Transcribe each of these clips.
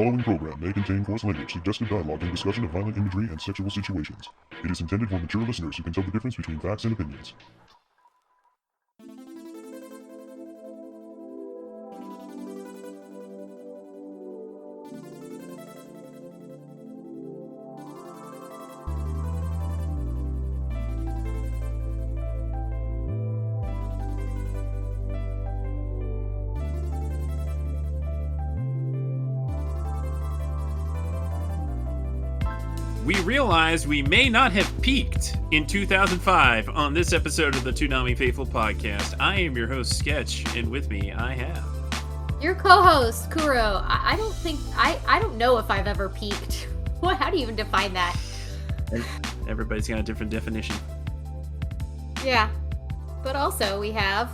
following program may contain coarse language, suggestive dialogue, and discussion of violent imagery and sexual situations. It is intended for mature listeners who can tell the difference between facts and opinions. We realized we may not have peaked in 2005 on this episode of the Toonami Faithful podcast. I am your host, Sketch, and with me I have... Your co-host, Kuro. I don't know if I've ever peaked. How do you even define that? Everybody's got a different definition. Yeah. But also we have...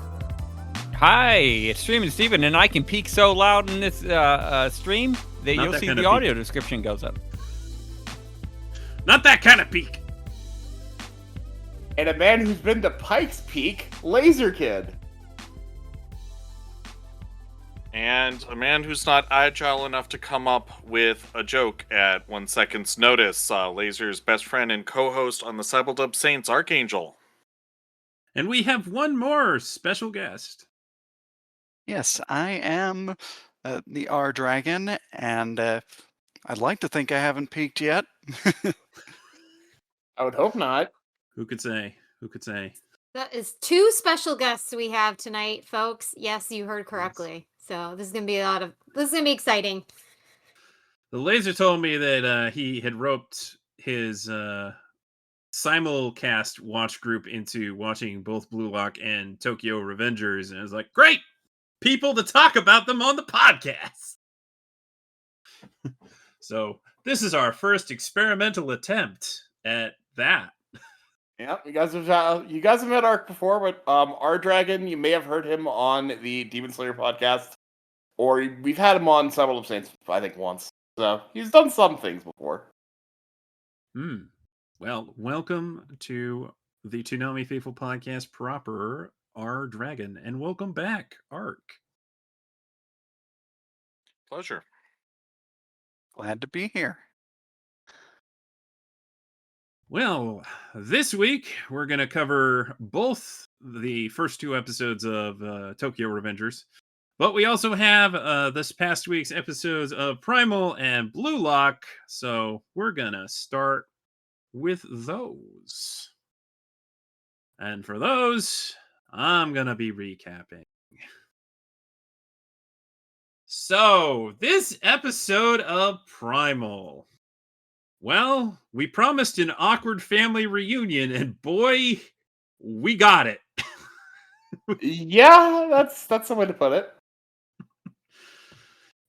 Hi, it's Streamin' Steven, and I can peak so loud in this stream that you'll see the audio description goes up. Not that kind of peak. And a man who's been to Pike's Peak, Laser Kid. And a man who's not agile enough to come up with a joke at 1 second's notice. Laser's best friend and co-host on the Cybeldub Saints, Archangel. And we have one more special guest. Yes, I am the R Dragon, and I'd like to think I haven't peaked yet. I would hope not. Who could say? Who could say? That is two special guests we have tonight, folks. Yes, you heard correctly. So this is gonna be exciting. The Laser told me that he had roped his simulcast watch group into watching both Blue Lock and Tokyo Revengers, and I was like, great! People to talk about them on the podcast! So this is our first experimental attempt at that. Yeah, you guys have met Ark before, but R Dragon, you may have heard him on the Demon Slayer podcast, or we've had him on Cybeldub Saints, I think, once. So he's done some things before. Well, welcome to the Toonami Faithful podcast proper, R Dragon, and welcome back, Ark. Pleasure. Glad to be here. Well, this week we're going to cover both the first two episodes of Tokyo Revengers, but we also have this past week's episodes of Primal and Blue Lock, so we're going to start with those. And for those, I'm going to be recapping. So, this episode of Primal. Well, we promised an awkward family reunion, and boy, we got it. Yeah, that's the way to put it.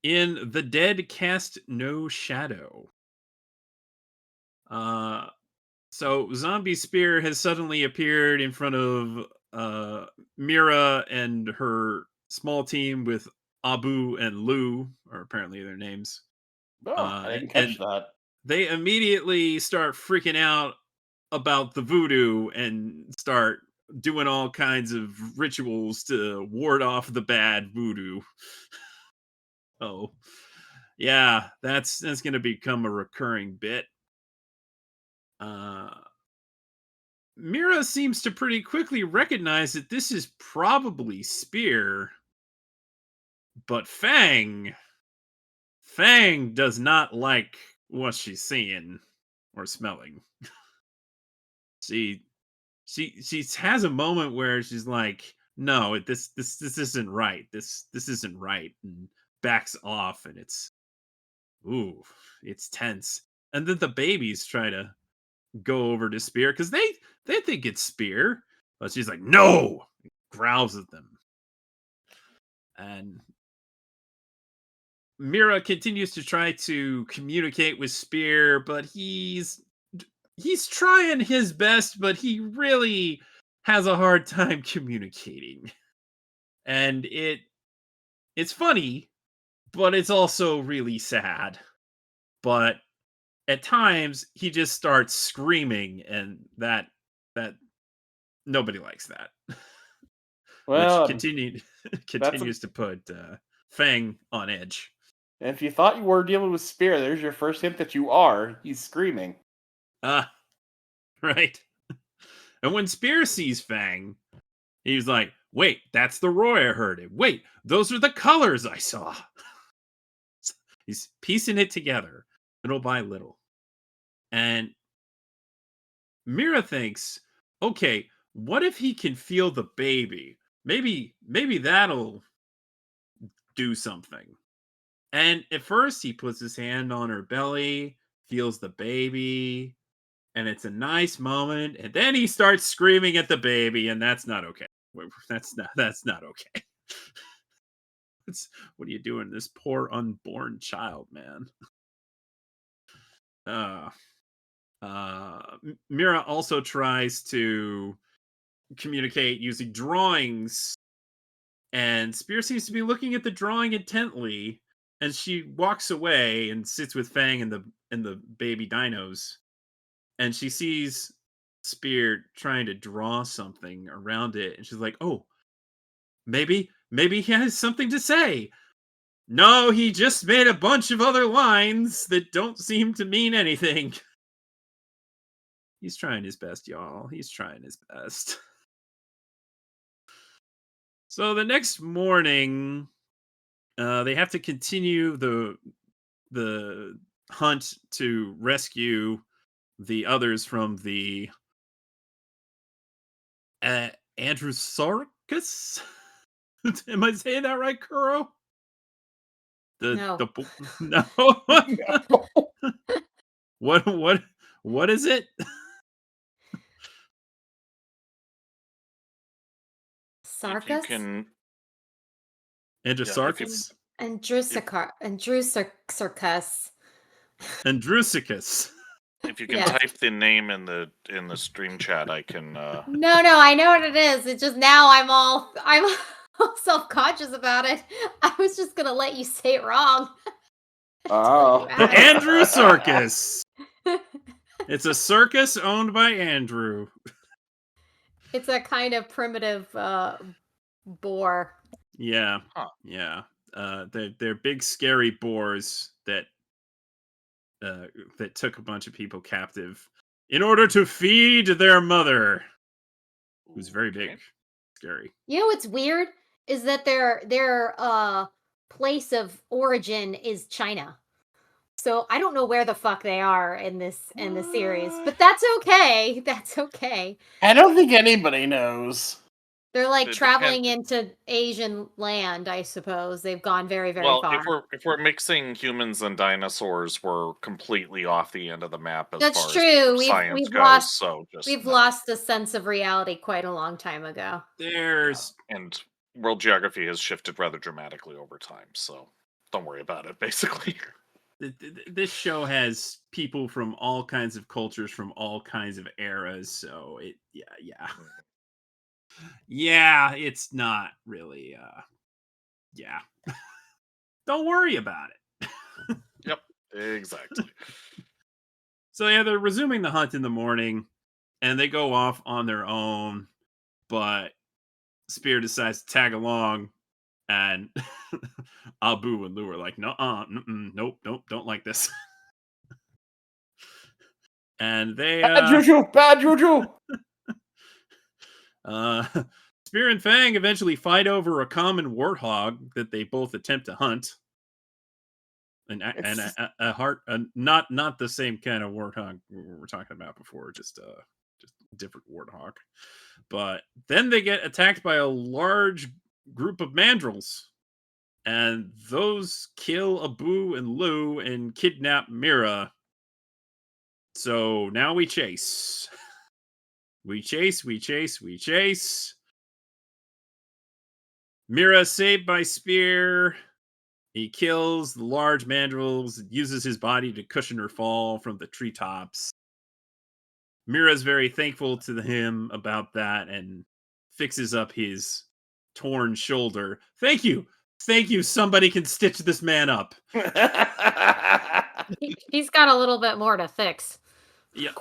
In The Dead Cast No Shadow. So Zombie Spear has suddenly appeared in front of Mira and her small team with Abu and Lou, are apparently their names. Oh, I didn't catch that. They immediately start freaking out about the voodoo and start doing all kinds of rituals to ward off the bad voodoo. Oh, yeah, that's going to become a recurring bit. Mira seems to pretty quickly recognize that this is probably Spear, but Fang does not like what she's seeing or smelling. She has a moment where she's like, no, this isn't right. This isn't right, and backs off, and it's tense. And then the babies try to go over to Spear because they think it's Spear, but she's like, no, growls at them. And Mira continues to try to communicate with Spear, but he's trying his best, but he really has a hard time communicating. And it's funny, but it's also really sad. But at times he just starts screaming, and that nobody likes that. Well, which continues to put Fang on edge. And if you thought you were dealing with Spear, there's your first hint that you are. He's screaming. Right. And when Spear sees Fang, he's like, wait, that's the roar I heard. Wait, those are the colors I saw. He's piecing it together little by little. And Mira thinks, okay, what if he can feel the baby? Maybe that'll do something. And at first he puts his hand on her belly, feels the baby, and it's a nice moment. And then he starts screaming at the baby, and that's not okay. That's not okay. What are you doing? This poor unborn child, man. Mira also tries to communicate using drawings, and Spear seems to be looking at the drawing intently, and she walks away and sits with Fang and the baby dinos, and she sees Spear trying to draw something around it, and she's like, oh, maybe he has something to say. No, he just made a bunch of other lines that don't seem to mean anything. He's trying his best, y'all. He's trying his best. So the next morning, they have to continue the hunt to rescue the others from the Androsarchus. Am I saying that right, Kuro? No. No. What is it? Sarcus? If you can, Androsarchus? Andrusarchus. Andrusicus. if you can Yeah. type the name in the stream chat, I can. No, I know what it is. It's just now I'm all self-conscious about it. I was just gonna let you say it wrong. Oh. The Andrew Circus. It's a circus owned by Andrew. It's a kind of primitive boar. Yeah. Huh. Yeah. They're big scary boars that took a bunch of people captive in order to feed their mother, who's very big, scary. You know what's weird is that their place of origin is China. So I don't know where the fuck they are in the series, but that's okay. That's okay. I don't think anybody knows. They're like It traveling into Asian land, I suppose. They've gone very, very Well, far. if we're mixing humans and dinosaurs, we're completely off the end of the map as That's far true. as science We've goes. lost So we've lost a sense of reality quite a long time ago. And world geography has shifted rather dramatically over time. So don't worry about it. Basically, this show has people from all kinds of cultures, from all kinds of eras. So yeah, it's not really. Yeah, don't worry about it. Yep, exactly. So yeah, they're resuming the hunt in the morning, and they go off on their own. But Spear decides to tag along, and Abu and Lou are like, "No, nope, don't like this." And they Bad juju. Spear and Fang eventually fight over a common warthog that they both attempt to hunt. And a heart, not the same kind of warthog we were talking about before, just a different warthog. But then they get attacked by a large group of mandrills, and those kill Abu and Lou and kidnap Mira. So now we chase. We chase. Mira saved by Spear. He kills the large mandrills, uses his body to cushion her fall from the treetops. Mira's very thankful to him about that and fixes up his torn shoulder. Thank you. Somebody can stitch this man up. He's got a little bit more to fix. Yeah,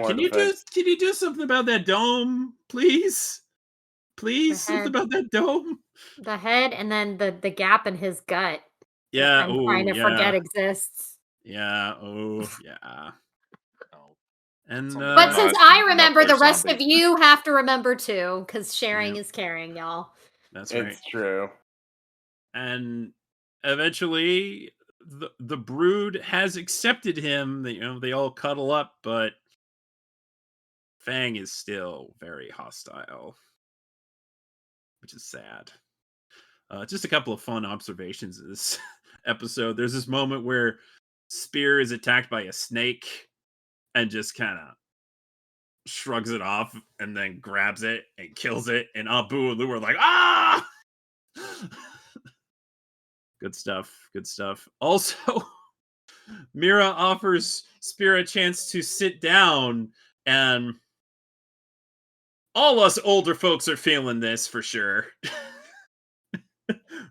Can you do something about that dome, please? Please, something about that dome. The head, and then the gap in his gut. Yeah. I'm trying to forget Yeah. exists. Yeah. Oh, yeah. And But since No, I no, remember, the there's rest of zombies. you have to remember too, because sharing Yeah. is caring, y'all. that's right. It's true. And eventually, the brood has accepted him. They all cuddle up, but Fang is still very hostile, which is sad. Just a couple of fun observations of this episode. There's this moment where Spear is attacked by a snake and just kind of shrugs it off and then grabs it and kills it. And Abu and Lu are like, ah! Good stuff. Good stuff. Also, Mira offers Spear a chance to sit down, and all us older folks are feeling this for sure.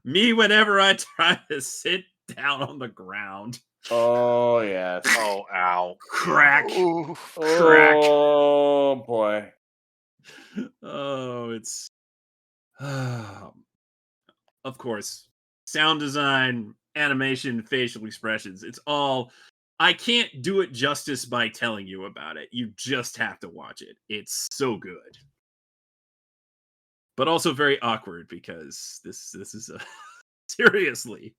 Me, whenever I try to sit down on the ground. Oh yes. Oh, ow. Crack. Ooh. Crack. Oh boy. Oh, it's of course, sound design, animation, facial expressions. It's all. I can't do it justice by telling you about it. You just have to watch it. It's so good. But also very awkward because this is a seriously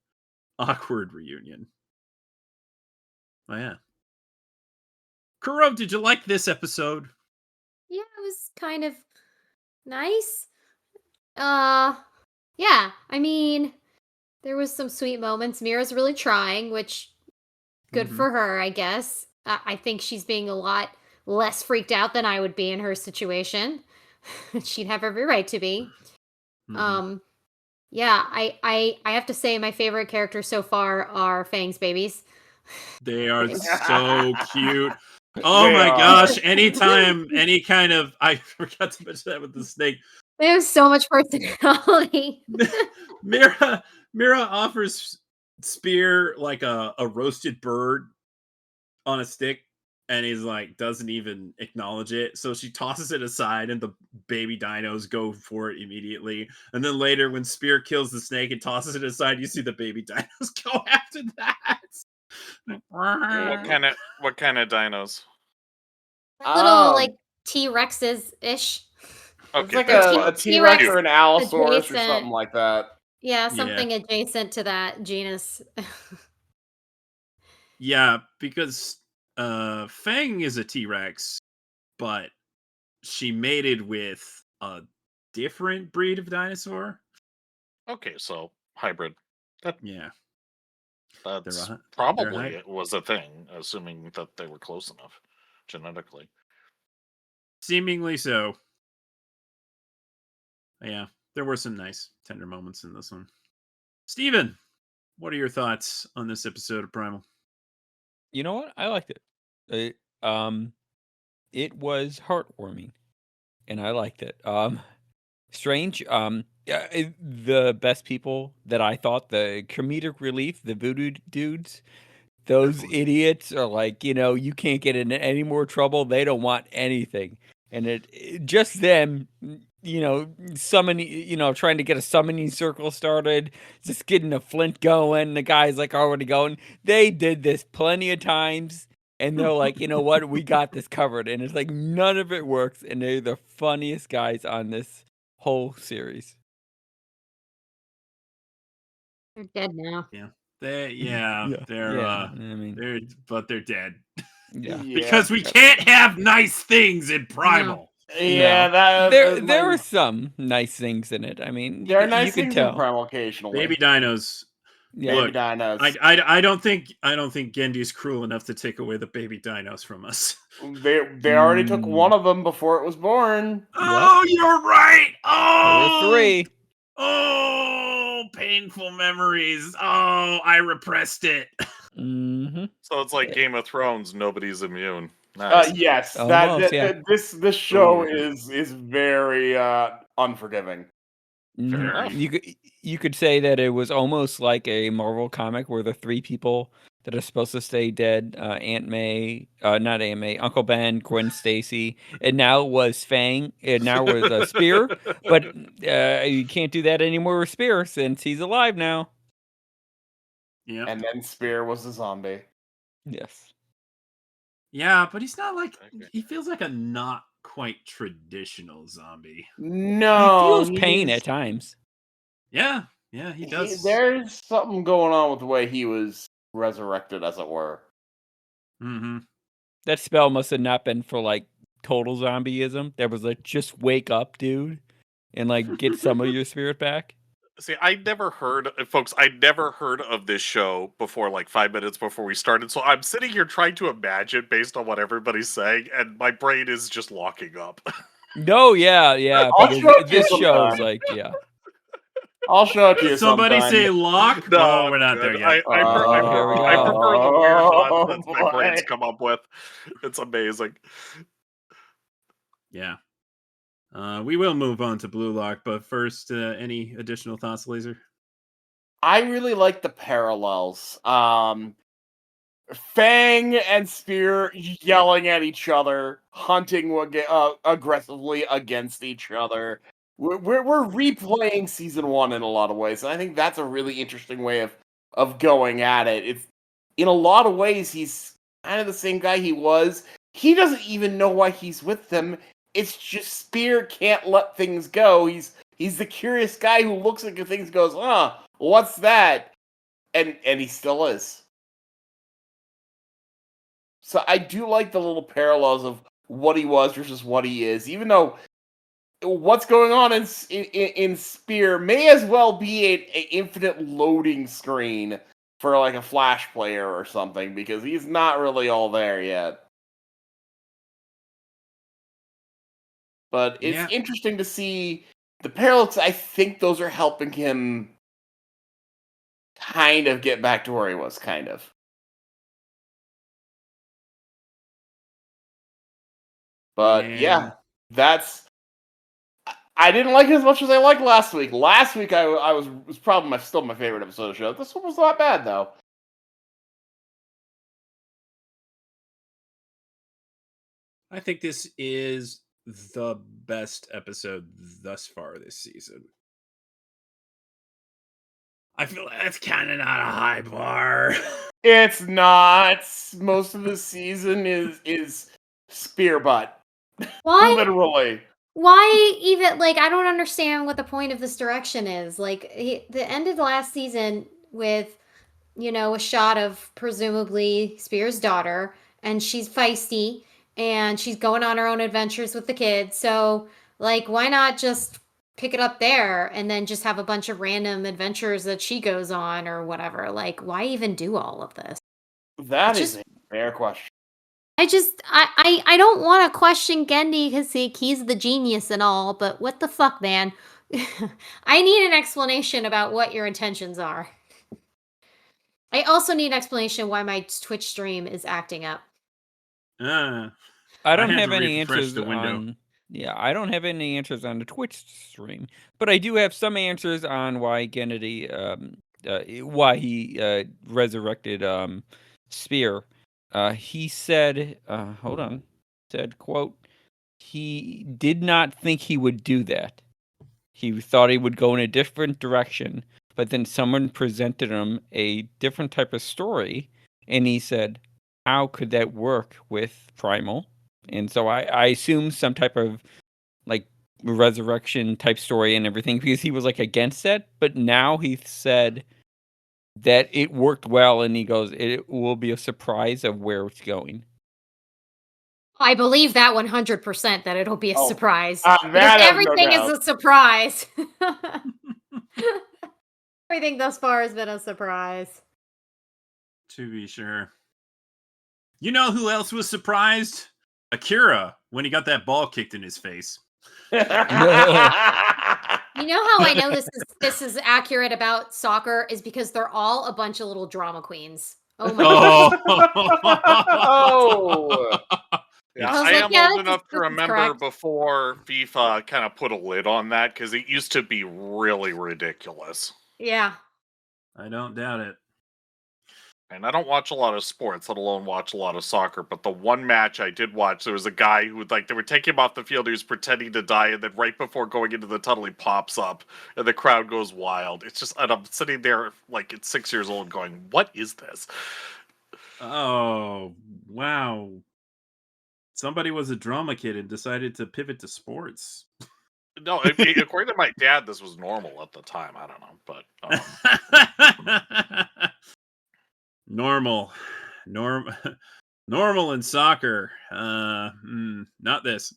awkward reunion. Oh yeah. Kuro, did you like this episode? Yeah, it was kind of nice. Yeah, I mean, there was some sweet moments. Mira's really trying, which good Mhm. for her, I guess. I think she's being a lot less freaked out than I would be in her situation. She'd have every right to be. Mhm. Yeah, I have to say my favorite characters so far are Fang's babies. They are so cute. Oh They my are. gosh! Anytime, any kind of I forgot to mention that with the snake. They have so much personality. Mira offers Spear like a roasted bird on a stick, and he's like doesn't even acknowledge it. So she tosses it aside, and the baby dinos go for it immediately. And then later, when Spear kills the snake and tosses it aside, you see the baby dinos go after that. What kind of dinos? Little like T-Rexes ish. Okay, It's like that's a fine. T-Rex or an Allosaurus or adjacent. something like that. Yeah, Yeah. something adjacent to that genus. Yeah, because Fang is a T-Rex, but she mated with a different breed of dinosaur. Okay, so hybrid. Yeah. That's They're probably it was a thing, assuming that they were close enough genetically. Seemingly so. Yeah, there were some nice, tender moments in this one. Steven, what are your thoughts on this episode of Primal? You know what? I liked it. It was heartwarming, and I liked it. Strange. The best people that I thought, the comedic relief, the voodoo dudes, those idiots are like, you can't get in any more trouble. They don't want anything, and it just them, summoning, trying to get a summoning circle started, just getting a flint going. The guy's like already going. They did this plenty of times. And they're like, you know what? We got this covered. And it's like none of it works. And they're the funniest guys on this whole series. They're dead now. Yeah. They're I mean, they're dead. yeah. Because we can't have nice things in Primal. Yeah, There are some nice things in it. I mean, there are nice you can things tell. in Primal occasionally. Baby dinos. Yeah. Look, Baby dinos. I don't think Gendy's cruel enough to take away the baby dinos from us. They already took one of them before it was born. Oh, you're right. Oh, There were 3. Oh, painful memories. Oh, I repressed it. Mm-hmm. So it's like Game of Thrones. Nobody's immune. Nice. Yes, Almost, yeah. This show is very unforgiving. You could say that it was almost like a Marvel comic where the 3 people that are supposed to stay dead, Aunt May, not Aunt May, Uncle Ben, Gwen Stacy, and now it was Fang, and now it was Spear, but you can't do that anymore with Spear since he's alive now. Yeah. And then Spear was a zombie. Yes. Yeah, but he's not like Okay. he feels like a not quite traditional zombie. No, he feels pain he's- at times. Yeah, he does. There's something going on with the way he was resurrected, as it were. Mm-hmm. That spell must have not been for like total zombieism. There was like, just wake up, dude, and like get some of your spirit back. See, I never heard, folks, I never heard of this show before, like 5 minutes before we started. So I'm sitting here trying to imagine based on what everybody's saying, and my brain is just locking up. No, yeah, I'll because show it to you this show sometime. is like, yeah. I'll show it to you Somebody sometime. say lock. No, Oh, we're I'm not good. there yet. I Here we prefer the go. weird Oh, nonsense my brain's boy. come up with. It's amazing. Yeah. We will move on to Blue Lock, but first, any additional thoughts, Laser? I really like the parallels. Fang and Spear yelling at each other, hunting aggressively against each other. We're replaying season 1 in a lot of ways, and I think that's a really interesting way of going at it. It's in a lot of ways he's kind of the same guy he was. He doesn't even know why he's with them. It's just Spear can't let things go. He's the curious guy who looks at things and goes, what's that? And he still is. So I do like the little parallels of what he was versus what he is, even though what's going on in Spear may as well be an infinite loading screen for like a Flash player or something, because he's not really all there yet. But it's interesting to see the parallels. I think those are helping him kind of get back to where he was, kind of. But yeah, that's. I didn't like it as much as I liked last week. Last week I was probably still my favorite episode of the show. This one was not bad though. I think this is the best episode thus far this season. I feel like that's kind of not a high bar. It's not. Most of the season is spear butt. Why? Literally. Why even, like, I don't understand what the point of this direction is. Like, the end of the last season with, a shot of presumably Spear's daughter, and she's feisty, and she's going on her own adventures with the kids. So, like, why not just pick it up there and then just have a bunch of random adventures that she goes on or whatever? Like, why even do all of this? That is a fair question. I don't want to question Gendy because he's the genius and all, but what the fuck, man? I need an explanation about what your intentions are. I also need an explanation why my Twitch stream is acting up. I don't have any answers on. Yeah, I don't have any answers on the Twitch stream, but I do have some answers on why Gennady, why he resurrected Spear. He said, hold on, said, quote, he did not think he would do that. He thought he would go in a different direction, but then someone presented him a different type of story, and he said, how could that work with Primal? And so I assume some type of like resurrection type story and everything, because he was like against it, but now he said that it worked well, and he goes, it will be a surprise of where it's going. I believe that 100% that it'll be a surprise. Because everything is a surprise. Everything thus far has been a surprise. To be sure. You know who else was surprised? Akira, when he got that ball kicked in his face. You know how I know this is accurate about soccer is because they're all a bunch of little drama queens. Oh my god. Yeah, I am old enough to remember before FIFA kind of put a lid on that, because it used to be really ridiculous. Yeah. I don't doubt it. And I don't watch a lot of sports, let alone watch a lot of soccer. But the one match I did watch, there was a guy who they were taking him off the field. He was pretending to die, and then right before going into the tunnel, he pops up, and the crowd goes wild. It's just, and I'm sitting there like at 6 years old, going, "What is this?" Oh, wow. Somebody was a drama kid and decided to pivot to sports. No, according to my dad, this was normal at the time. I don't know, but Normal. Normal in soccer. Not this.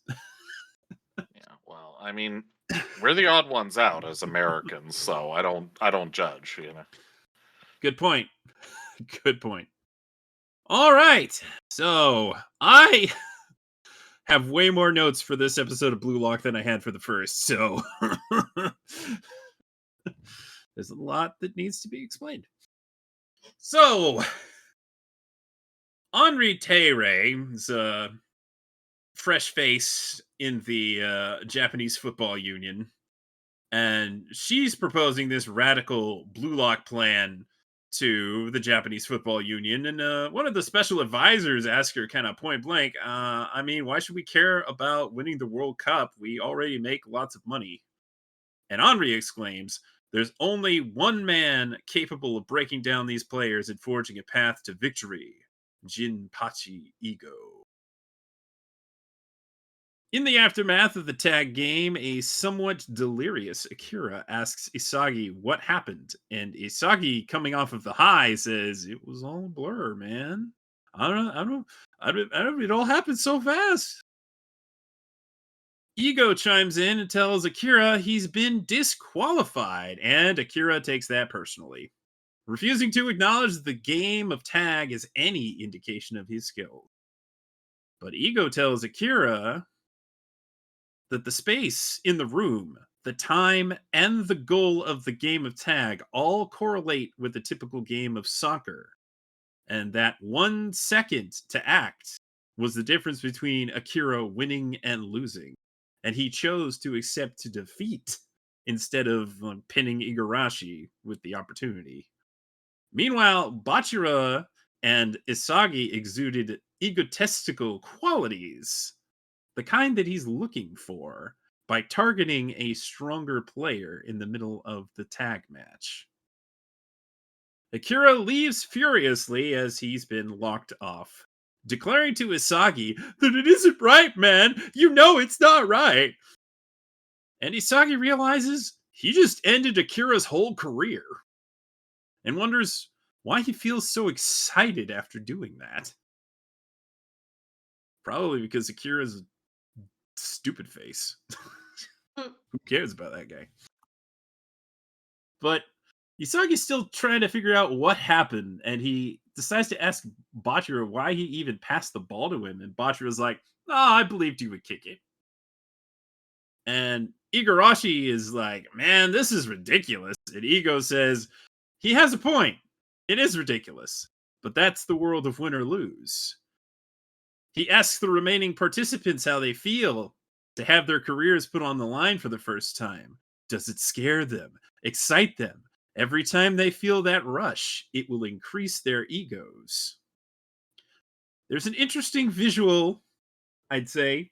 yeah. Well, I mean, we're the odd ones out as Americans, so I don't judge. Good point. Good point. All right. So I have way more notes for this episode of Blue Lock than I had for the first. So there's a lot that needs to be explained. So Henri Terre is a fresh face in the Japanese football union, and she's proposing this radical Blue Lock plan to the Japanese football union. And one of the special advisors asked her kind of point blank, I mean, why should we care about winning the World Cup? We already make lots of money. And Henri exclaims, there's only one man capable of breaking down these players and forging a path to victory. Jinpachi Ego. In the aftermath of the tag game, a somewhat delirious Akira asks Isagi what happened, and Isagi, coming off of the high, says it was all a blur, man. I don't. It all happened so fast. Ego chimes in and tells Akira he's been disqualified, and Akira takes that personally, refusing to acknowledge that the game of tag is any indication of his skill. But Ego tells Akira that the space in the room, the time, and the goal of the game of tag all correlate with the typical game of soccer. And that 1 second to act was the difference between Akira winning and losing. And he chose to accept defeat instead of pinning Igarashi with the opportunity. Meanwhile, Bachira and Isagi exuded egotistical qualities, the kind that he's looking for, by targeting a stronger player in the middle of the tag match. Akira leaves furiously as he's been locked off, declaring to Isagi that it isn't right, man. You know it's not right. And Isagi realizes he just ended Akira's whole career and wonders why he feels so excited after doing that. Probably because Akira's a stupid face. Who cares about that guy? But Isagi's still trying to figure out what happened, and he decides to ask Bachira why he even passed the ball to him, and Bachira's like, I believed you would kick it. And Igarashi is like, man, this is ridiculous. And Ego says, he has a point. It is ridiculous, but that's the world of win or lose. He asks the remaining participants how they feel to have their careers put on the line for the first time. Does it scare them, excite them? Every time they feel that rush, it will increase their egos. There's an interesting visual, I'd say,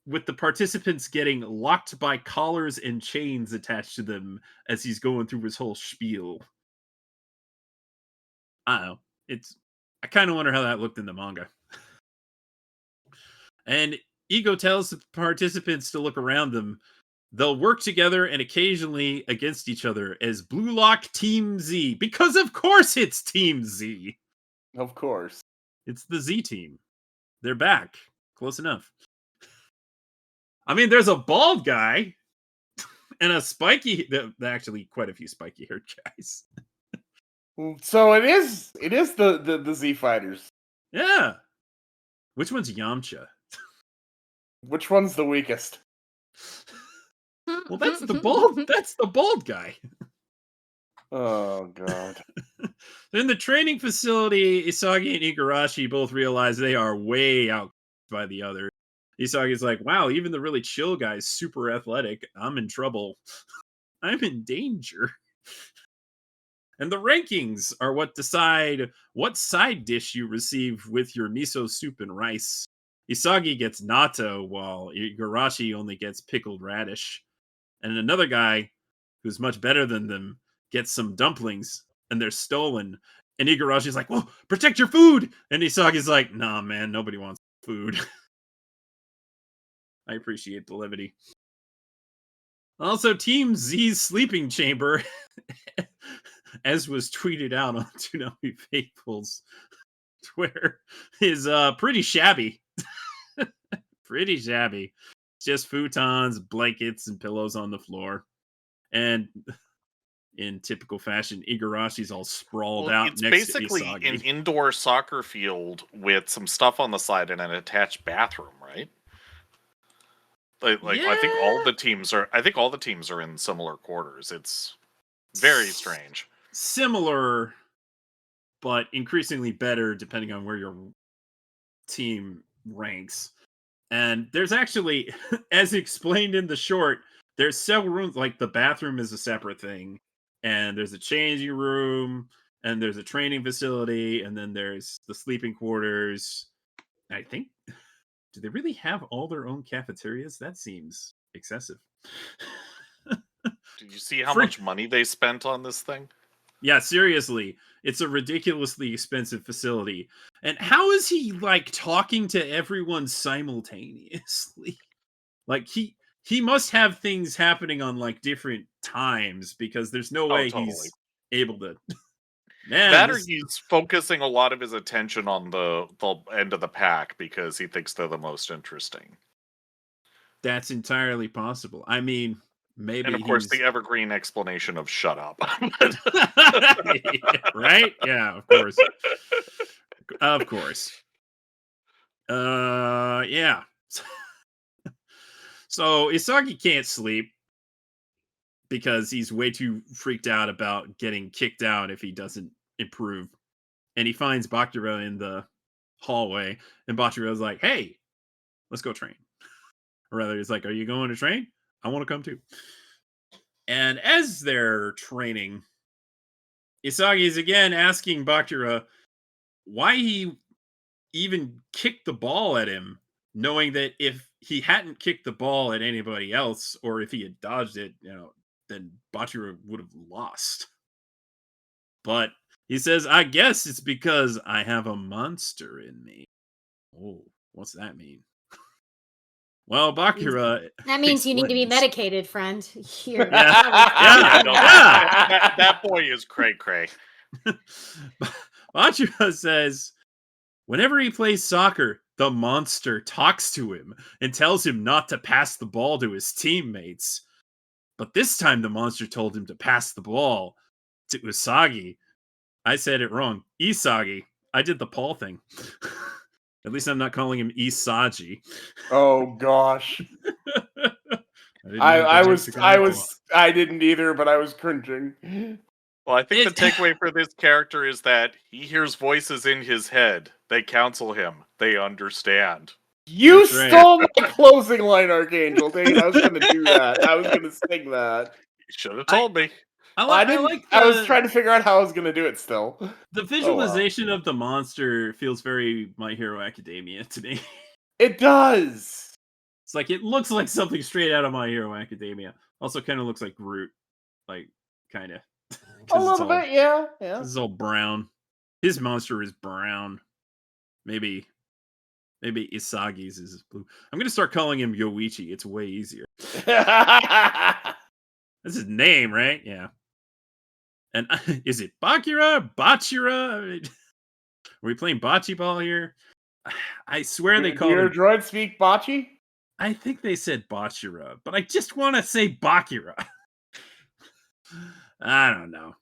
with the participants getting locked by collars and chains attached to them as he's going through his whole spiel. I don't know. I kind of wonder how that looked in the manga. And Ego tells the participants to look around them. They'll work together and occasionally against each other as Blue Lock Team Z. Because of course it's Team Z. Of course. It's the Z team. They're back. Close enough. I mean, there's a bald guy and a spiky, actually quite a few spiky haired guys. So it is the Z fighters. Yeah. Which one's Yamcha? Which one's the weakest? Well, that's the bald guy. Oh god. In the training facility, Isagi and Igarashi both realize they are way out by the other. Isagi's like, wow, even the really chill guy's super athletic. I'm in trouble. I'm in danger. And the rankings are what decide what side dish you receive with your miso soup and rice. Isagi gets natto, while Igarashi only gets pickled radish. And another guy, who's much better than them, gets some dumplings, and they're stolen. And Igarashi's like, "Well, protect your food!" And Isagi's like, "Nah, man, nobody wants food." I appreciate the levity. Also, Team Z's sleeping chamber, as was tweeted out on Toonami Faithful's Twitter, is pretty shabby. Pretty shabby. Just futons, blankets, and pillows on the floor. And in typical fashion, Igarashi's all sprawled out it's next to basically Isagi. an indoor soccer field with some stuff on the side and an attached bathroom, right? Like I think all the teams are. I think all the teams are in similar quarters. It's very strange. Similar, but increasingly better depending on where your team ranks. And there's actually, as explained in the short, there's several rooms. Like the bathroom is a separate thing, and there's a changing room, and there's a training facility, and then there's the sleeping quarters. I think, do they really have all their own cafeterias? That seems excessive. Did you see how much money they spent on this thing? Yeah, seriously. It's a ridiculously expensive facility. And how is he like talking to everyone simultaneously? Like he must have things happening on like different times, because there's no way totally. he's able to. Man, that or he's focusing a lot of his attention on the end of the pack because he thinks they're the most interesting. That's entirely possible. I mean, maybe. And of course, the evergreen explanation of "shut up." Right? Yeah, of course. Of course. Yeah. So Isagi can't sleep because he's way too freaked out about getting kicked out if he doesn't improve. And he finds Bakura in the hallway, and Bakura's like, "Hey, let's go train." Or rather, he's like, "Are you going to train? I want to come too." And as they're training, Isagi is again asking Bakura why he even kicked the ball at him, knowing that if he hadn't kicked the ball at anybody else, or if he had dodged it, then Bakura would have lost. But he says, "I guess it's because I have a monster in me." Oh, what's that mean? Well, Bakura. That means you need to be explains. medicated, friend. Here. That boy is cray-cray. Bakura says, whenever he plays soccer, the monster talks to him and tells him not to pass the ball to his teammates. But this time the monster told him to pass the ball to Usagi. I said it wrong. Isagi. I did the Paul thing. At least I'm not calling him Isagi. Oh gosh. I didn't either, but I was cringing. Well, I think the takeaway for this character is that he hears voices in his head. They counsel him. They understand. You stole my closing line, Archangel. Dang, I was going to do that. I was going to sing that. You should have told me. I was trying to figure out how I was going to do it still. The visualization of the monster feels very My Hero Academia to me. It does. It's like, it looks like something straight out of My Hero Academia. Also kind of looks like Groot. Like, kind of. A little bit, yeah. This is all brown. His monster is brown. Maybe Isagi's is blue. I'm going to start calling him Yoichi. It's way easier. That's his name, right? Yeah. And is it Bakura? Bachira? I mean, are we playing bocce ball here? I swear they call your him... droid speak bocce? I think they said Bachira, but I just want to say Bakura. I don't know.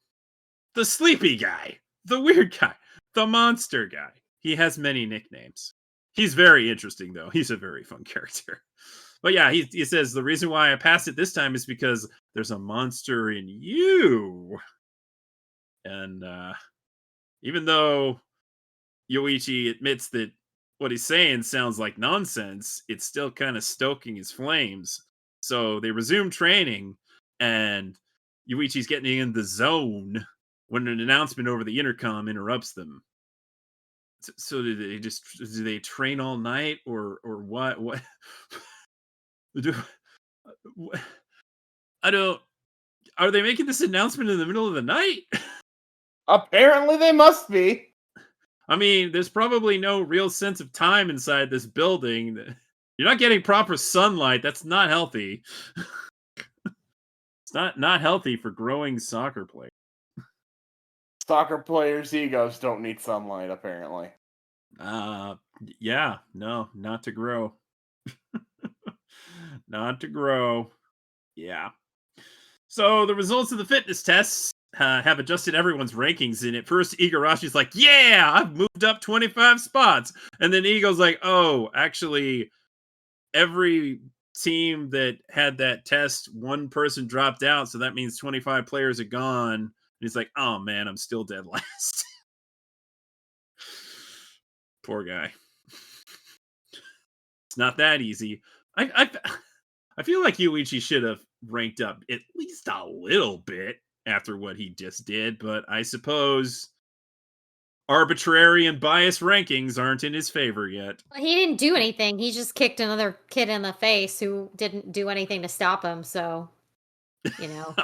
The sleepy guy. The weird guy. The monster guy. He has many nicknames. He's very interesting, though. He's a very fun character. But yeah, he says, the reason why I passed it this time is because there's a monster in you. And even though Yoichi admits that what he's saying sounds like nonsense, it's still kind of stoking his flames. So they resume training, and Yoichi's getting in the zone when an announcement over the intercom interrupts them. So do they train all night or what? What? I don't. Are they making this announcement in the middle of the night? Apparently, they must be. I mean, there's probably no real sense of time inside this building. You're not getting proper sunlight. That's not healthy. It's not healthy for growing soccer players. Soccer players' egos don't need sunlight, apparently. Yeah, no, not to grow. Not to grow. Yeah. So the results of the fitness tests have adjusted everyone's rankings. And at first, Igarashi's like, yeah, I've moved up 25 spots. And then Ego's like, oh, actually, every team that had that test, one person dropped out. So that means 25 players are gone. And he's like, oh, man, I'm still dead last. Poor guy. It's not that easy. I feel like Yuichi should have ranked up at least a little bit after what he just did, but I suppose arbitrary and biased rankings aren't in his favor yet. He didn't do anything. He just kicked another kid in the face who didn't do anything to stop him. So, you know.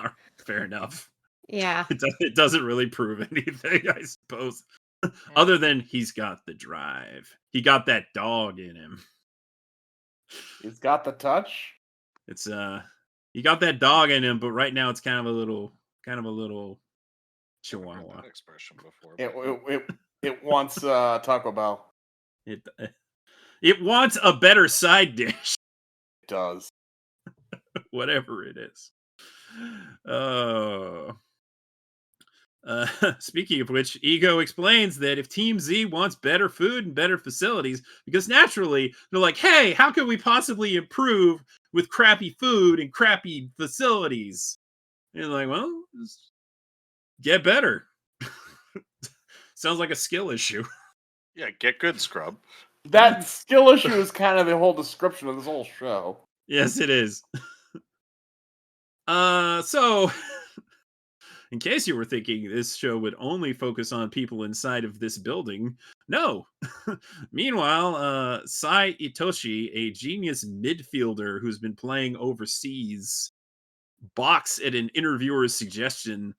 Fair enough. Yeah. It doesn't really prove anything, I suppose. Other than he's got the drive. He got that dog in him. He's got the touch. It's he got that dog in him, but right now it's kind of a little chihuahua. That expression before. It wants Taco Bell. It wants a better side dish. It does. Whatever it is. Speaking of which, Ego explains that if Team Z wants better food and better facilities, because naturally they're like, hey, how can we possibly improve with crappy food and crappy facilities? And like, well, just get better. Sounds like a skill issue. Yeah, get good, scrub. That skill issue is kind of the whole description of this whole show. Yes, it is. So in case you were thinking this show would only focus on people inside of this building, no. Meanwhile, Sai Itoshi, a genius midfielder who's been playing overseas, balks at an interviewer's suggestion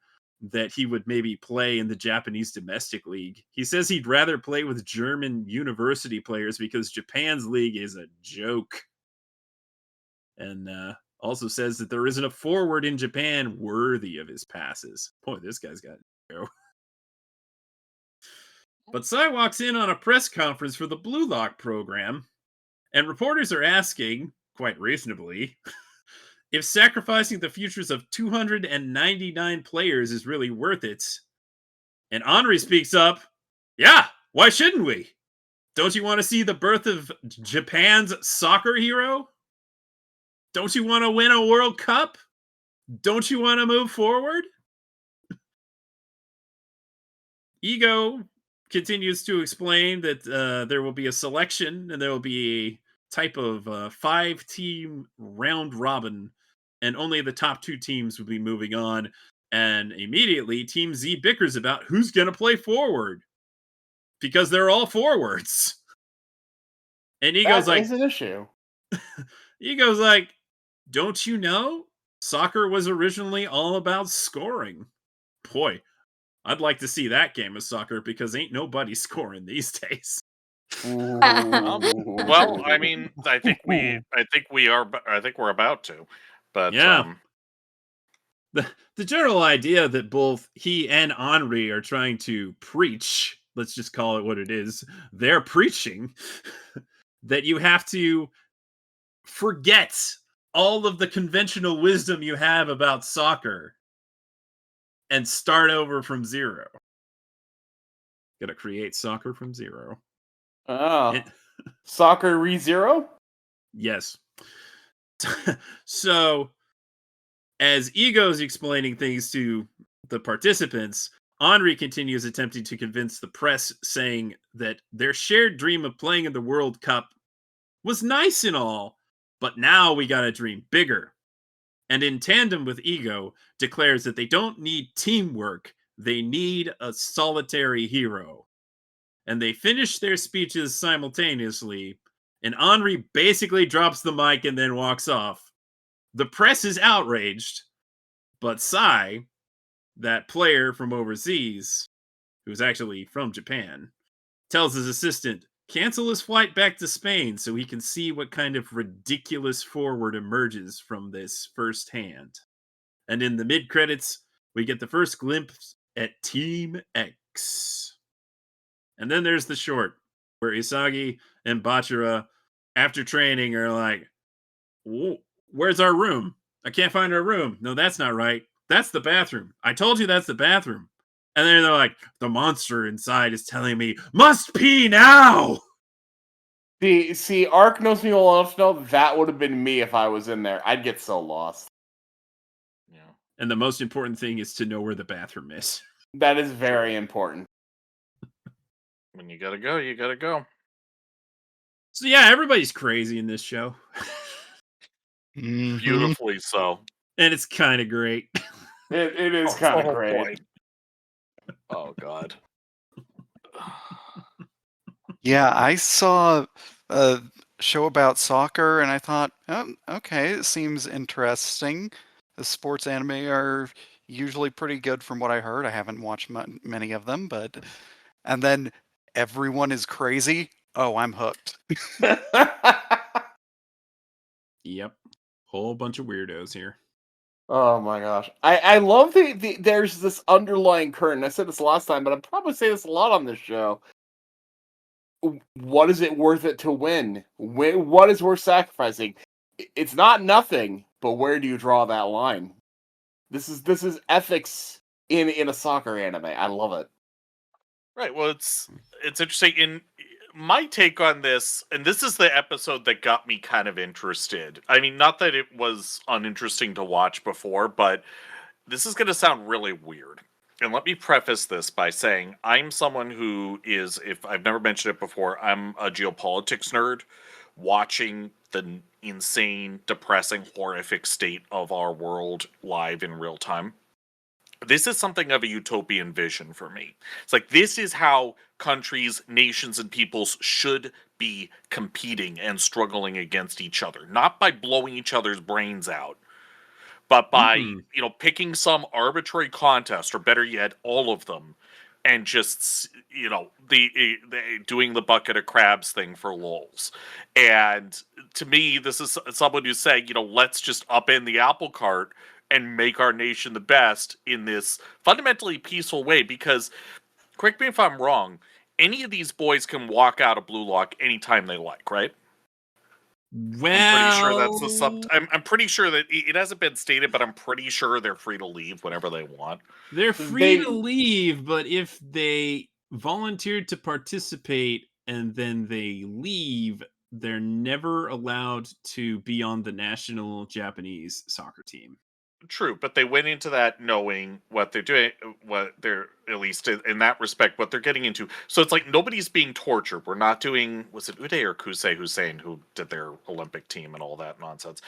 that he would maybe play in the Japanese domestic league. He says he'd rather play with German university players because Japan's league is a joke. And also says that there isn't a forward in Japan worthy of his passes. Boy, this guy's got to go. But Sai walks in on a press conference for the Blue Lock program, and reporters are asking, quite reasonably, if sacrificing the futures of 299 players is really worth it. And Henri speaks up, yeah, why shouldn't we? Don't you want to see the birth of Japan's soccer hero? Don't you want to win a World Cup? Don't you want to move forward? Ego continues to explain that there will be a selection and there will be a type of 5-team round robin, and only the top 2 teams will be moving on. And immediately, Team Z bickers about who's going to play forward because they're all forwards. And Ego's like, "That is an issue." Ego's like, don't you know? Soccer was originally all about scoring. Boy, I'd like to see that game of soccer because ain't nobody scoring these days. Well, I mean, I think we're about to, but yeah. The general idea that both he and Henri are trying to preach, let's just call it what it is, they're preaching that you have to forget all of the conventional wisdom you have about soccer and start over from zero. Gotta create soccer from zero. Oh. Soccer re-zero? Yes. So, as Ego's explaining things to the participants, Henri continues attempting to convince the press, saying that their shared dream of playing in the World Cup was nice and all, but now we gotta dream bigger. And in tandem with Ego, declares that they don't need teamwork, they need a solitary hero. And they finish their speeches simultaneously, and Henri basically drops the mic and then walks off. The press is outraged, but Sai, that player from overseas, who's actually from Japan, tells his assistant, cancel his flight back to Spain so he can see what kind of ridiculous forward emerges from this firsthand. And in the mid-credits, we get the first glimpse at Team X. And then there's the short, where Isagi and Bachira, after training, are like, where's our room? I can't find our room. No, that's not right. That's the bathroom. I told you that's the bathroom. And then they're like, the monster inside is telling me, must pee now! See, Ark knows me well enough to know that would have been me if I was in there. I'd get so lost. Yeah. And the most important thing is to know where the bathroom is. That is very important. When you gotta go, you gotta go. So yeah, everybody's crazy in this show. Mhm. Beautifully so. And it's kind of great. It is kind of great. Boy. Oh God. Yeah, I saw a show about soccer and I thought, oh, okay, it seems interesting. The sports anime are usually pretty good from what I heard. I haven't watched many of them, but. And then everyone is crazy. Oh, I'm hooked. Yep. Whole bunch of weirdos here. Oh my gosh. I love there's this underlying current. I said this last time, but I'm probably saying this a lot on this show. What is it worth it to win? What is worth sacrificing? It's not nothing, but where do you draw that line? This is ethics in a soccer anime. I love it. Right. Well, it's interesting. In my take on this, and this is the episode that got me kind of interested. I mean, not that it was uninteresting to watch before, but this is going to sound really weird. And let me preface this by saying I'm someone who is, if I've never mentioned it before, I'm a geopolitics nerd. Watching the insane, depressing, horrific state of our world live in real time. This is something of a utopian vision for me. It's like, this is how countries, nations, and peoples should be competing and struggling against each other. Not by blowing each other's brains out, but by, picking some arbitrary contest, or better yet, all of them, and just, the doing the bucket of crabs thing for lols. And to me, this is someone who's saying, let's just upend the apple cart and make our nation the best in this fundamentally peaceful way. Because, correct me if I'm wrong, any of these boys can walk out of Blue Lock anytime they like, right? Well, I'm pretty sure that it hasn't been stated, but I'm pretty sure they're free to leave whenever they want. They're free to leave, but if they volunteered to participate and then they leave, they're never allowed to be on the national Japanese soccer team. True, but they went into that knowing what they're doing, what they're, at least in that respect, what they're getting into. So it's like nobody's being tortured. We're not doing, was it Uday or Kusei Hussein who did their Olympic team and all that nonsense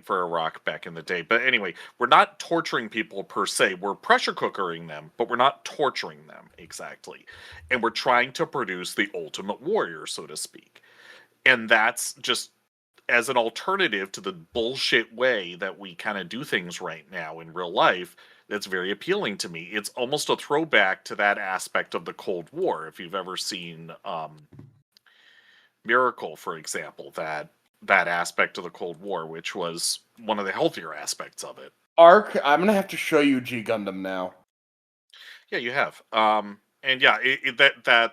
for Iraq back in the day. But anyway, we're not torturing people per se. We're pressure cookering them, but we're not torturing them exactly. And we're trying to produce the ultimate warrior, so to speak. And that's just as an alternative to the bullshit way that we kind of do things right now in real life. That's very appealing to me. It's almost a throwback to that aspect of the Cold War. If you've ever seen Miracle, for example, that aspect of the Cold War, which was one of the healthier aspects of it. Ark, I'm gonna have to show you G Gundam now. Yeah, you have. And yeah, that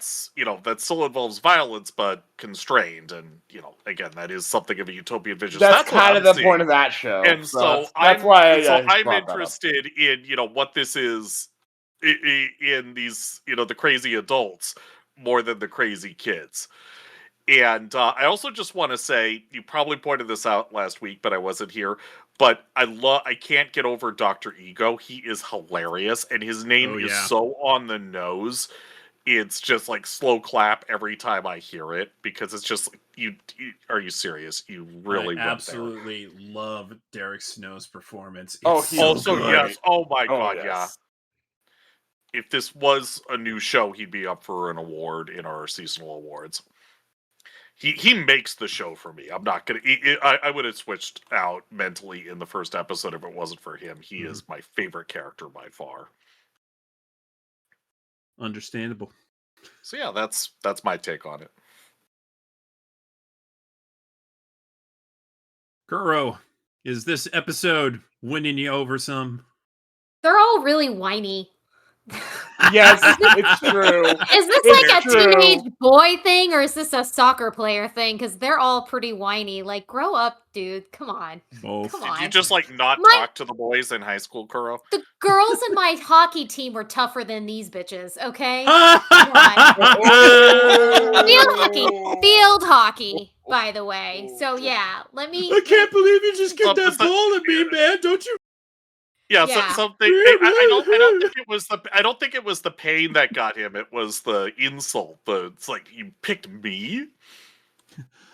still involves violence, but constrained. And, again, that is something of a utopian vision. That's kind of the point of that show. And so that's why I'm interested in, what this is in these, the crazy adults more than the crazy kids. And I also just want to say, you probably pointed this out last week, but I wasn't here. But I can't get over Dr. Ego. He is hilarious, and his name is so on the nose. It's just like slow clap every time I hear it, because it's just you are you serious? You really I absolutely love Derek Snow's performance. He's also good. yes. Oh my god, yes. yeah. if this was a new show, he'd be up for an award in our seasonal awards. He makes the show for me. I'm not gonna. I would have switched out mentally in the first episode if it wasn't for him. He is my favorite character by far. Understandable. So yeah, that's my take on it. Kuro, is this episode winning you over some? They're all really whiny. Yes, it's true. Is this It's like a true. teenage boy thing, or is this a soccer player thing? Because they're all pretty whiny. Like, grow up, dude. Come on. Both. Come Did on. you just like not My- talk to the boys in high school, Kuro? The girls in my hockey team were tougher than these bitches, okay? Field hockey, by the way. So yeah, let me. I can't believe you just kicked that ball at me, man! Don't you? Yeah, Yeah. something. I don't think it was the. I don't think it was the pain that got him. It was the insult. It's like you picked me.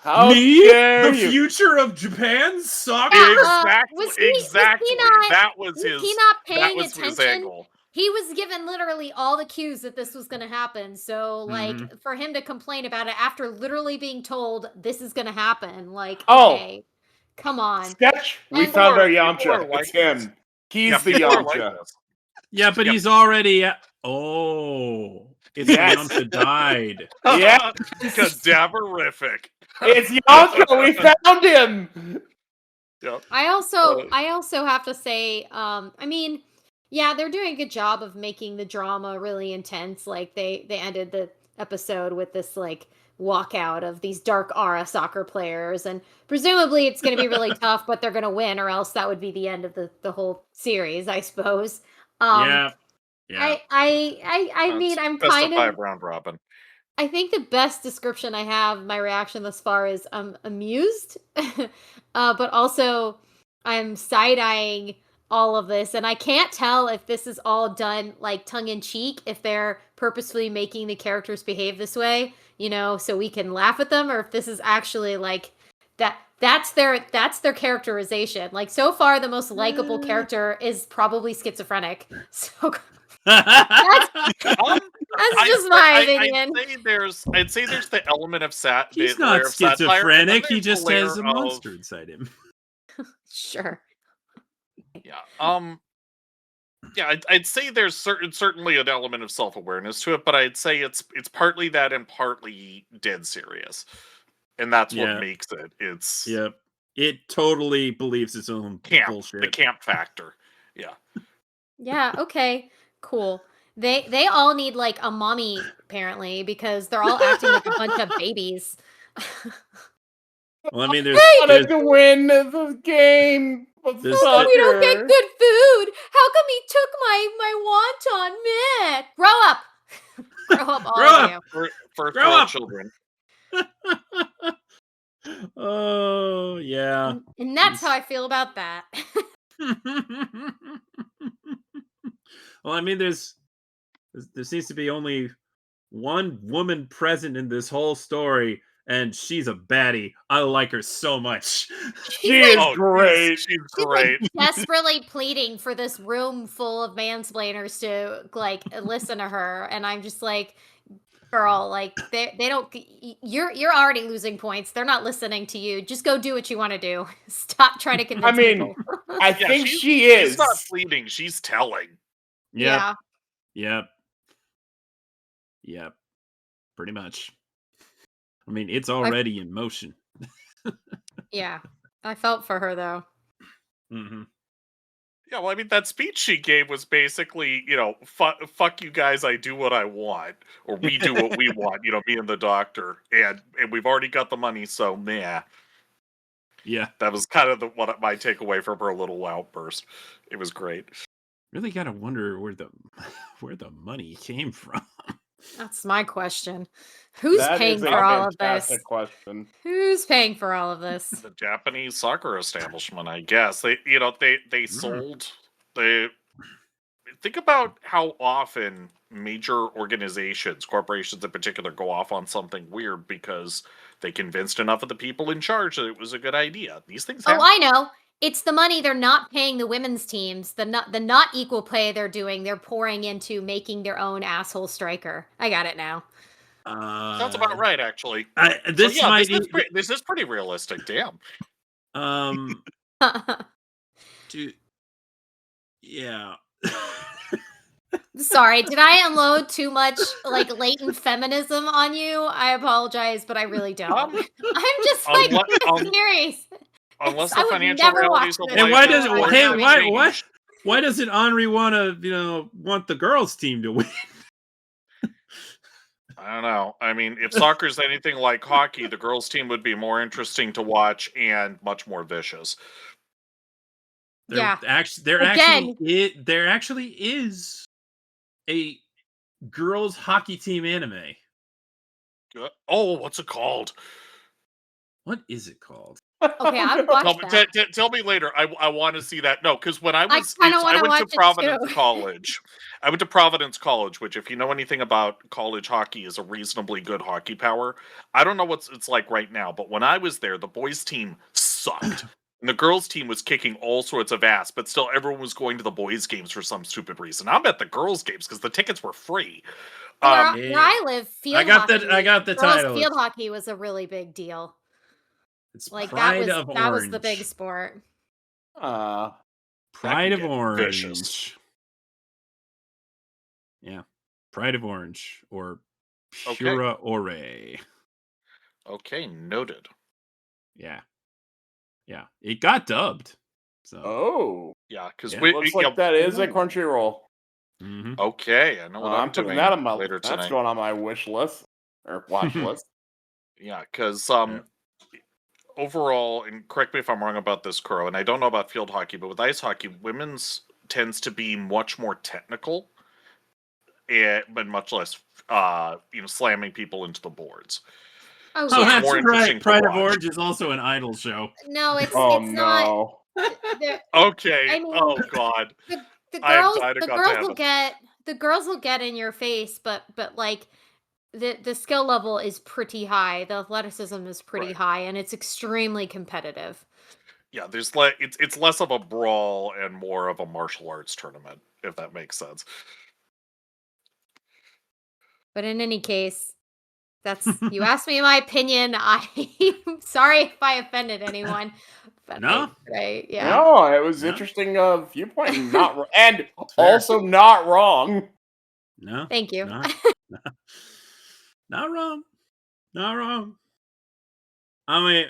How Me, dare the you? future of Japan's soccer. Exactly. was he exactly. not- That was Was his. he not That paying was his attention? angle. He was given literally all the cues that this was going to happen. So, like, Mhm. for him to complain about it after literally being told this is going to happen, like, Oh. okay, come on. Sketch. We And- found our People are Yamcha. like It's him. He's Yeah, the people are like Yamcha. this. Yeah, but Yep. he's already. Oh, it's Yes. Yamcha died. Yeah. Cadaverific. It's Yamcha. We found him. Yep. I also have to say, I mean, yeah, they're doing a good job of making the drama really intense. Like they ended the episode with this like walkout of these dark aura soccer players, and presumably it's going to be really tough, but they're going to win, or else that would be the end of the whole series, I suppose. Yeah. I mean, I'm Best kind of 5 of. round robin. I think the best description I have, my reaction thus far is I'm amused, but also I'm side-eyeing all of this, and I can't tell if this is all done like tongue-in-cheek, if they're purposefully making the characters behave this way, you know, so we can laugh at them, or if this is actually like that's their characterization. Like so far, the most likable character is probably schizophrenic. So that's just my opinion. I'd say there's the element of He's not schizophrenic. He just has a layer monster inside him. Sure. Yeah. Yeah, I'd say there's certainly an element of self-awareness to it, but I'd say it's partly that and partly dead serious, and that's Yeah. what makes it. It's Yep. It totally believes its own camp, bullshit. the camp factor. Yeah. Yeah, okay. Cool. They all need like a mommy apparently because they're all acting like a bunch of babies. Well, I mean, Wanted to win the game. Of There's- Oh, we don't get soccer. good food. How come he took my wonton? Meh. Grow up. Grow up, all Grow of up. you. For Grow up. children. Oh yeah. And that's how I feel about that. Well, I mean, there seems to be only one woman present in this whole story, and she's a baddie. I like her so much. She is Oh, great. She's She's great. like desperately pleading for this room full of mansplainers to like listen to her, and I'm just like, girl, like they don't. You're already losing points. They're not listening to you. Just go do what you want to do. Stop trying to convince I mean, people. I Yeah, think she's- she is. She's not pleading. She's telling. Yeah. Yep. Pretty much. I mean, it's already in motion. Yeah. I felt for her though. Mm-hmm. Yeah, well, I mean, that speech she gave was basically, fuck you guys, I do what I want, or we do what we want, me and the doctor, and we've already got the money, so meh. Yeah. That was kind of what my takeaway from her little outburst. It was great. Really gotta wonder where the money came from. That's my question. Who's That paying is a for all of this? fantastic question. Who's paying for all of this? The Japanese soccer establishment, I guess. They sold. Think about how often major organizations, corporations in particular, go off on something weird because they convinced enough of the people in charge that it was a good idea. These things happen. Oh, I know. It's the money they're not paying the women's teams. The not equal pay they're pouring into making their own asshole striker. I got it now. Sounds about right, actually. This might this is pretty realistic. Damn. Yeah. Sorry, did I unload too much like latent feminism on you? I apologize, but I really don't. I'm just like serious. Unless I the would financial never realities watch of this. And life why are does not hey changed. why doesn't Henri want to want the girls' team to win? I don't know. I mean, if soccer's anything like hockey, the girls' team would be more interesting to watch and much more vicious. There actually is a girls hockey team anime. Oh, what's it called? What is it called? Okay, I'd watch that. Tell me later. I want to see that. No, because when I I was, kinda I wanna went watch to it Providence too. College. I went to Providence College, which, if you know anything about college hockey, is a reasonably good hockey power. I don't know what it's like right now, but when I was there, the boys' team sucked. And the girls' team was kicking all sorts of ass, but still everyone was going to the boys' games for some stupid reason. I'm at the girls' games because the tickets were free. Where I live, I got the title. Field hockey was a really big deal. It's like Pride that of was the Orange. big sport. Pride of Orange. Vicious. Yeah. Pride of Orange or Pura Ore. Okay, noted. Yeah. Yeah. It got dubbed. So yeah, because looks like that is a Crunchyroll. Mm-hmm. Okay, I know what I'm putting doing that on my later tonight. That's going on my wish list or watch list. Yeah, because overall, and correct me if I'm wrong about this, Kuro, and I don't know about field hockey, but with ice hockey, women's tends to be much more technical, but much less, slamming people into the boards. Oh, so yeah. it's more interesting. Pride of Orange is also an idol show. No, it's no. not. Okay. I mean, oh God. The girls will get in your face, but like the skill level is pretty high. The athleticism is pretty high, and it's extremely competitive. Yeah, there's it's less of a brawl and more of a martial arts tournament, if that makes sense. But in any case, you asked me my opinion. I'm sorry if I offended anyone. But no, yeah. No, it was interesting viewpoint, and also not wrong. No, thank you. Not wrong. Not wrong. I mean,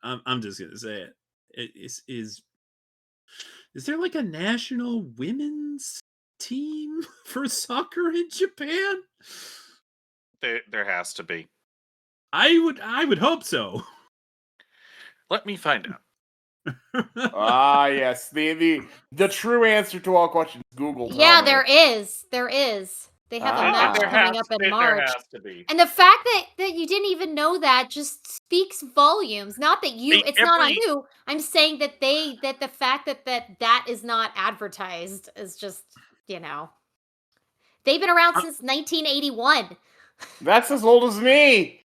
I'm just gonna say it. Is there like a national women's team for soccer in Japan? There has to be. I would hope so. Let me find out. Yes, the true answer to all questions. Google. Yeah, there is. They have a match coming up in March. There has to be. And the fact that you didn't even know that just speaks volumes. Not that it's not on you. I'm saying that the fact that is not advertised is just, they've been around since 1981. That's as old as me.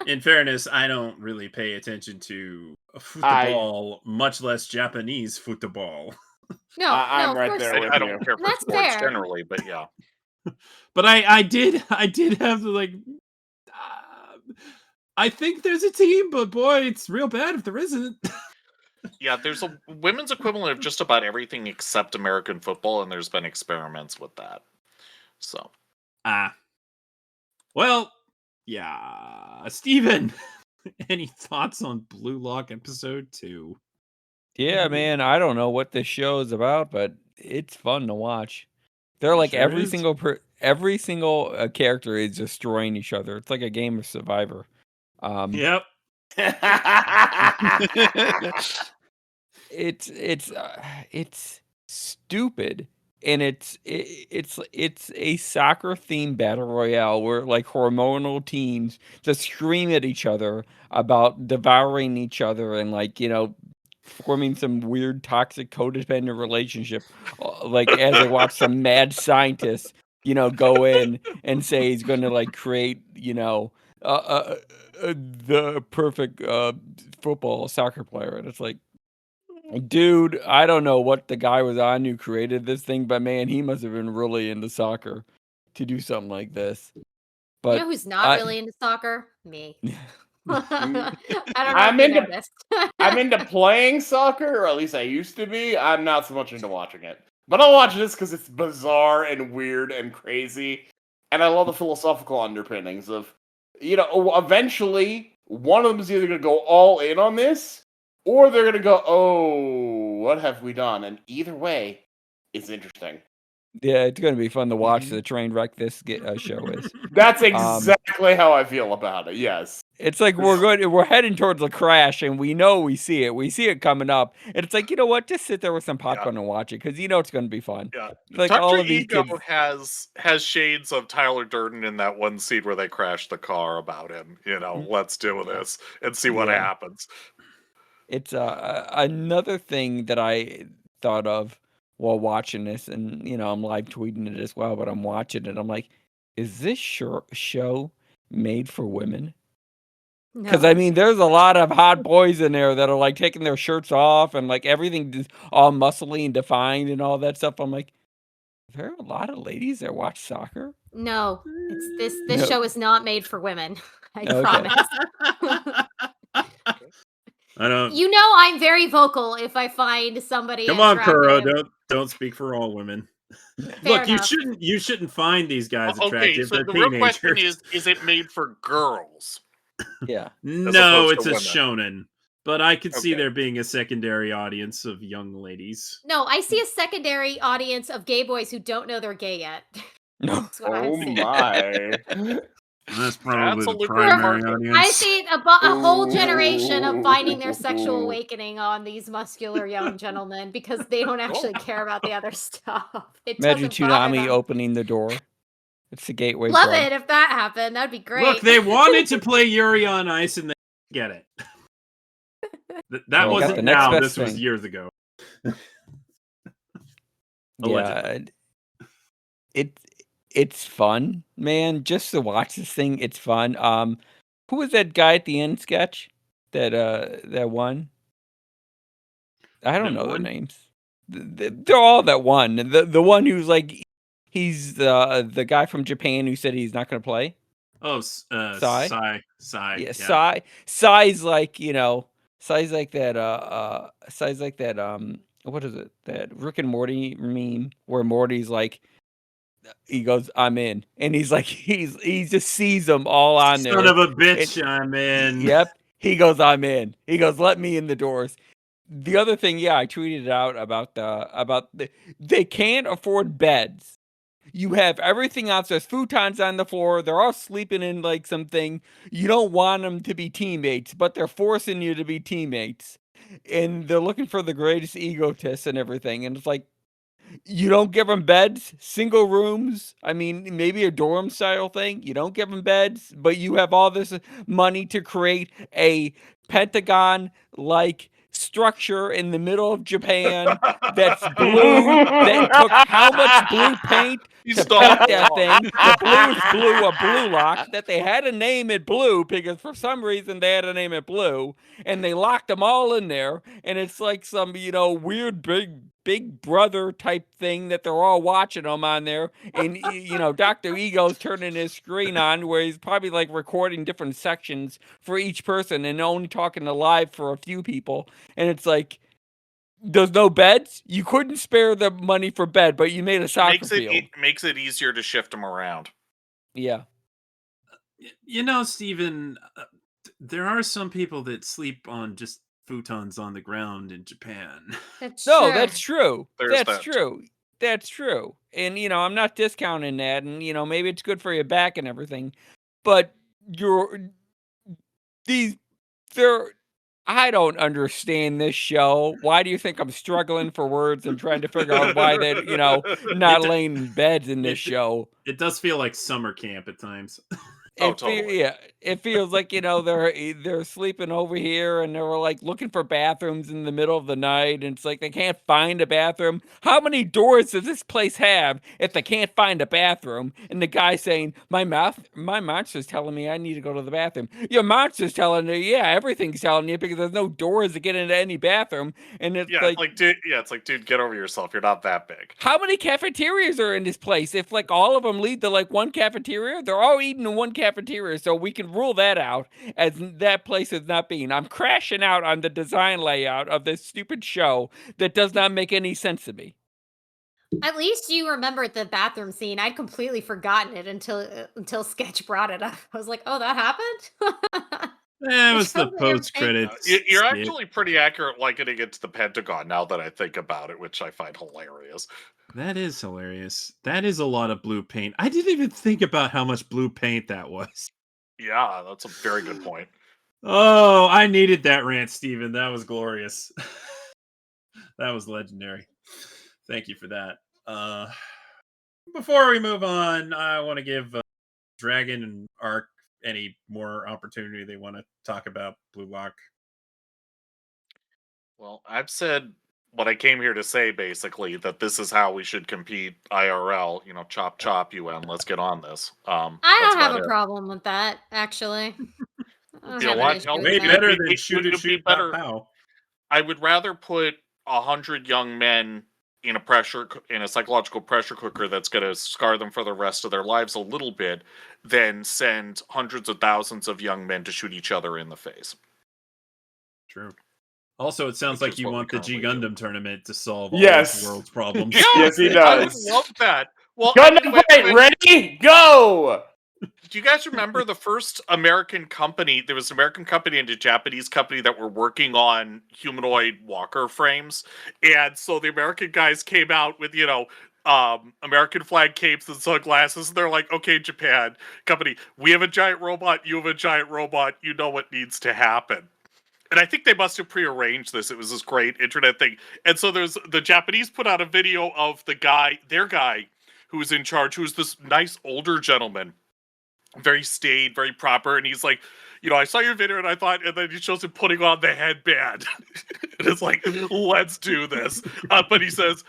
In fairness, I don't really pay attention to football, much less Japanese football. No, I'm right there with you. I don't care for sports generally, but yeah. But I did have to I think there's a team, but boy, it's real bad if there isn't. Yeah, there's a women's equivalent of just about everything except American football, and there's been experiments with that. So. Well, yeah. Steven, any thoughts on Blue Lock episode 2? Yeah, man, I don't know what this show is about, but it's fun to watch. They're like every single character is destroying each other. It's like a game of Survivor. Yep. It's stupid, and it's a soccer themed battle royale where like hormonal teens just scream at each other about devouring each other and forming some weird toxic codependent relationship, like as they watch some mad scientists go in and say he's going to like create, the perfect soccer player. And it's like, dude, I don't know what the guy was on who created this thing, but man, he must have been really into soccer to do something like this. But You know who's not really into soccer? Me. I don't know I'm if you into- noticed. I'm into playing soccer, or at least I used to be. I'm not so much into watching it. But I'll watch this because it's bizarre and weird and crazy. And I love the philosophical underpinnings of, eventually one of them is either going to go all in on this, or they're going to go, oh, what have we done? And either way, it's interesting. Yeah, it's going to be fun to watch the train wreck this show is. That's exactly how I feel about it, yes. It's like we're heading towards a crash, and we see it. We see it coming up, and it's like, you know what? Just sit there with some popcorn and watch it because it's going to be fun. Yeah, like Dr. all of these Ego kids has shades of Tyler Durden in that one scene where they crash the car about him. Let's do this and see what happens. It's another thing that I thought of while watching this, and I'm live tweeting it as well, but I'm watching it. I'm like, is this show made for women? Because No. I mean, there's a lot of hot boys in there that are like taking their shirts off and like everything is all muscly and defined and all that stuff. I'm like, there are a lot of ladies that watch soccer. No, it's this No. show is not made for women. I Okay. promise. I don't. I'm very vocal if I find somebody. Come on, Kuro. attractive. Don't speak for all women. Fair Look, enough. you shouldn't find these guys Okay, attractive. so They're the real teenagers. question is it made for girls? Yeah. No, opposed it's to a women. shonen. But I could see Okay. there being a secondary audience of young ladies. No, I see a secondary audience of gay boys who don't know they're gay yet. No. That's what I Oh see. my. That's probably That's a the lucrative primary market. audience. I see a whole generation of finding their sexual awakening on these muscular young gentlemen because they don't actually care about the other stuff. It Imagine doesn't bother Toonami them. opening the door. It's the gateway Love drug. it if that happened. That'd be great. Look, they wanted to play Yuri on Ice and they get it. That Well, wasn't the next now. best This was thing. years ago. Yeah, it's fun, man. Just to watch this thing, it's fun. Who was that guy at the end sketch that won? I don't That know their won? names. They're all that won. The one who's like, he's the guy from Japan who said he's not going to play. Oh, Sai? Sai. Yeah, Sai's like, Sai's like that. Sai's like that. What is it? That Rick and Morty meme where Morty's like, he goes, "I'm in," and he's like, he just sees them all on there. Son of a bitch, I'm in. Yep. He goes, "I'm in." He goes, "Let me in the doors." The other thing, yeah, I tweeted it out about they can't afford beds. You have everything else. There's futons on the floor. They're all sleeping in like something. You don't want them to be teammates, but they're forcing you to be teammates. And they're looking for the greatest egotists and everything. And it's like, you don't give them beds, single rooms. I mean, maybe a dorm style thing. You don't give them beds, but you have all this money to create a Pentagon-like structure in the middle of Japan that's blue. That took how much blue paint to paint that thing? The blue is blue, a blue lock that they had to name it blue because for some reason they had to name it blue, and they locked them all in there. And it's like some weird big brother type thing that they're all watching them on there. And Dr. Ego's turning his screen on where he's probably like recording different sections for each person and only talking to live for a few people. And it's like, there's no beds. You couldn't spare the money for bed, but you made a soccer field. Makes it easier to shift them around. Yeah. Steven, there are some people that sleep on just futons on the ground in Japan. That's true. There's That's that. true. That's true. And I'm not discounting that, and maybe it's good for your back and everything, but I don't understand this show. Why do you think I'm struggling for words and trying to figure out why that not laying in beds in this show? It does feel like summer camp at times. Oh, totally. Yeah. it feels like, they're sleeping over here and they're like looking for bathrooms in the middle of the night, and it's like they can't find a bathroom. How many doors does this place have if they can't find a bathroom? And the guy saying, my monster's telling me I need to go to the bathroom. Your monster's telling you, yeah, everything's telling you, because there's no doors to get into any bathroom. And it's Yeah, it's like, dude, get over yourself. You're not that big. how many cafeterias are in this place? If like all of them lead to like one cafeteria, they're all eating in one cafeteria, so we can rule that out as that place is not being. I'm crashing out on the design layout of this stupid show that does not make any sense to me. At least you remembered the bathroom scene. I'd completely forgotten it until Sketch brought it up. I was like, "Oh, that happened." That was the Totally everything. post credits. You're actually pretty accurate likening it to the Pentagon now that I think about it, which I find hilarious. That is hilarious. That is a lot of blue paint. I didn't even think about how much blue paint that was. Yeah, that's a very good point. Oh, I needed that rant, Steven. That was glorious. That was legendary. Thank you for that. Before we move on, I want to give Dragon and Arc any more opportunity they want to talk about Blue Lock. Well, I've said what I came here to say, basically, that this is how we should compete IRL. Chop chop, UN. Let's get on this. I That's don't have about a it. problem with that, actually. I don't You know have an what? issue No, with Way that. better It'd than be- shoot it'd it, be shoot, better. pow, pow. I would rather put 100 young men in a psychological pressure cooker that's going to scar them for the rest of their lives a little bit than send hundreds of thousands of young men to shoot each other in the face. True. Also, it sounds Which like is you what we want the G currently do. Gundam tournament to solve all Yes. of the world's problems. Yeah, Yes, he I would does. love that. Well, Gundam fight, ready, go! Do you guys remember the first American company? There was an American company and a Japanese company that were working on humanoid walker frames. And so the American guys came out with, American flag capes and sunglasses. And they're like, okay, Japan company, we have a giant robot. You have a giant robot. You know what needs to happen. And I think they must have prearranged this. It was this great internet thing. And so the Japanese put out a video of their guy who was in charge, who's this nice older gentleman. Very staid, very proper, and he's like, I saw your video and I thought, and then he shows him putting on the headband. And it's like, let's do this. But he says,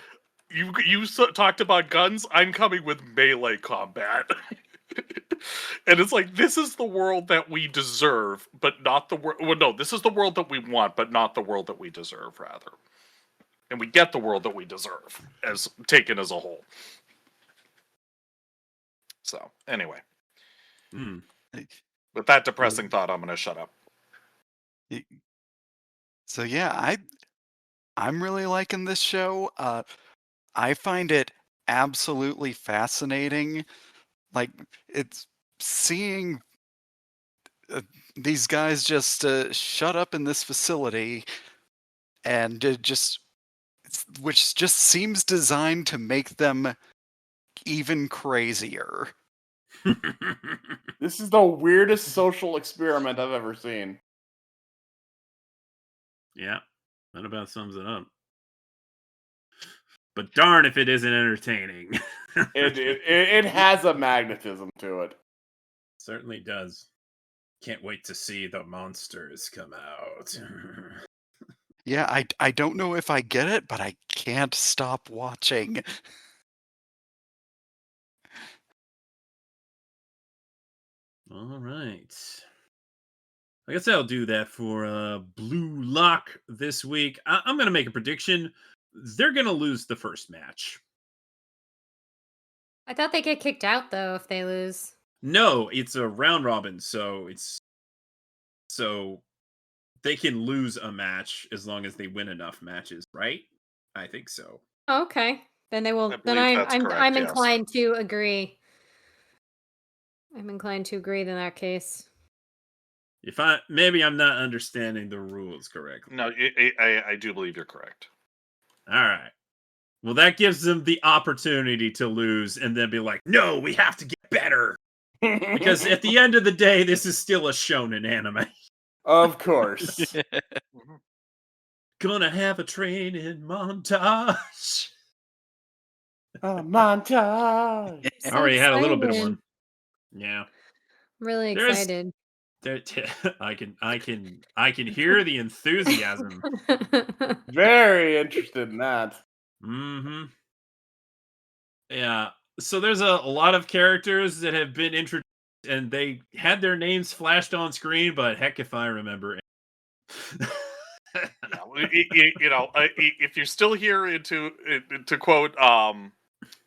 you talked about guns, I'm coming with melee combat. And it's like, this is the world that we deserve, but not the world. Well, no, this is the world that we want, but not the world that we deserve, rather. And we get the world that we deserve, as taken as a whole. So, anyway. Hmm. With that depressing thought, I'm going to shut up. So yeah, I'm really liking this show. I find it absolutely fascinating. Like, it's seeing these guys just shut up in this facility, and which just seems designed to make them even crazier. This is the weirdest social experiment I've ever seen. Yeah, that about sums it up. But darn if it isn't entertaining. It has a magnetism to it. Certainly does. Can't wait to see the monsters come out. Yeah, I don't know if I get it, but I can't stop watching. All right. I guess I'll do that for Blue Lock this week. I'm going to make a prediction. They're going to lose the first match. I thought they get kicked out though if they lose. No, it's a round robin, so they can lose a match as long as they win enough matches, right? I think so. Oh, okay, then they will. I Then believe that's correct, I'm yes. inclined to agree. I'm inclined to agree in that case. Maybe I'm not understanding the rules correctly. No, I do believe you're correct. All right. Well, that gives them the opportunity to lose and then be like, no, we have to get better. Because at the end of the day, this is still a shonen anime. Of course. Gonna have a training montage. A montage. I already had a little bit of excited. one. Yeah. I'm really There's- excited. I can hear the enthusiasm. Very interested in that. Mm-hmm. Yeah. So there's a lot of characters that have been introduced, and they had their names flashed on screen. But heck, if I remember. If you're still here to quote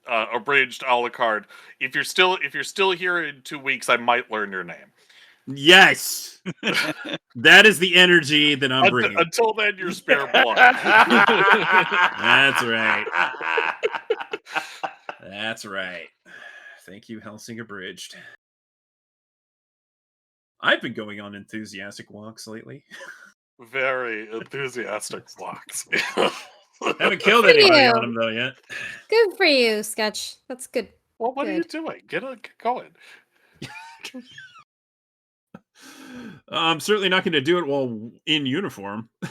abridged a la carte, if you're still here in 2 weeks, I might learn your name. Yes, that is the energy that I'm bringing. Until then, you're spare blood. That's right. That's right. Thank you, Helsing Abridged. I've been going on enthusiastic walks lately. Very enthusiastic walks. Haven't killed Good for anybody you. on them though yet. Good for you, Sketch. That's good. Well, what are you Good. doing? Get going. I'm certainly not going to do it while in uniform. All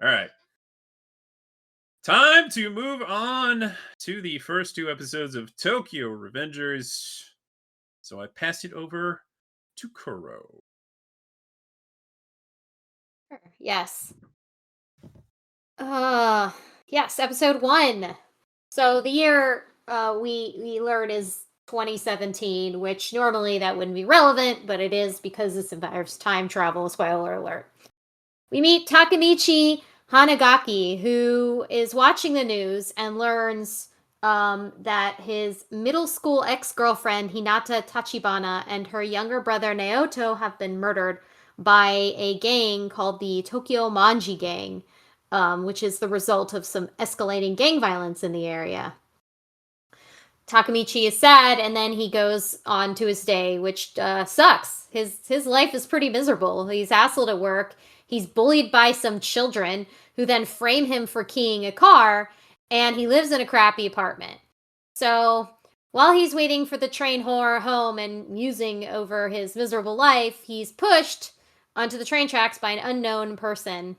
right. Time to move on to the first 2 episodes of Tokyo Revengers. So I pass it over to Kuro. Yes. Yes, episode 1. So the year we learn is 2017, which normally that wouldn't be relevant, but it is because this involves time travel, spoiler alert. We meet Takemichi Hanagaki, who is watching the news and learns that his middle school ex-girlfriend Hinata Tachibana and her younger brother Naoto have been murdered by a gang called the Tokyo Manji Gang, which is the result of some escalating gang violence in the area. Takemichi is sad, and then he goes on to his day, which sucks. His life is pretty miserable. He's hassled at work. He's bullied by some children who then frame him for keying a car, and he lives in a crappy apartment. So while he's waiting for the train home and musing over his miserable life, he's pushed onto the train tracks by an unknown person.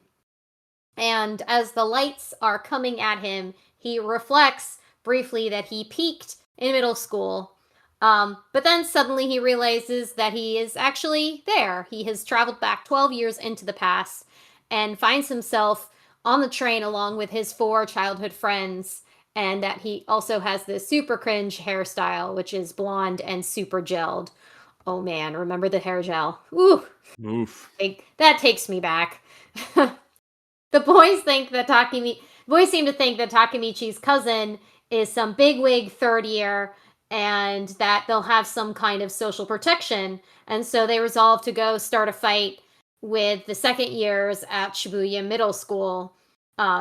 And as the lights are coming at him, he reflects briefly that he peaked in middle school. But then suddenly he realizes that he is actually there. He has traveled back 12 years into the past and finds himself on the train along with his 4 childhood friends, and that he also has this super cringe hairstyle, which is blonde and super gelled. Oh man, remember the hair gel? Ooh. Oof. That takes me back. The boys seem to think that Takemichi's cousin is some bigwig third year, and that they'll have some kind of social protection. And so they resolve to go start a fight with the second years at Shibuya Middle School,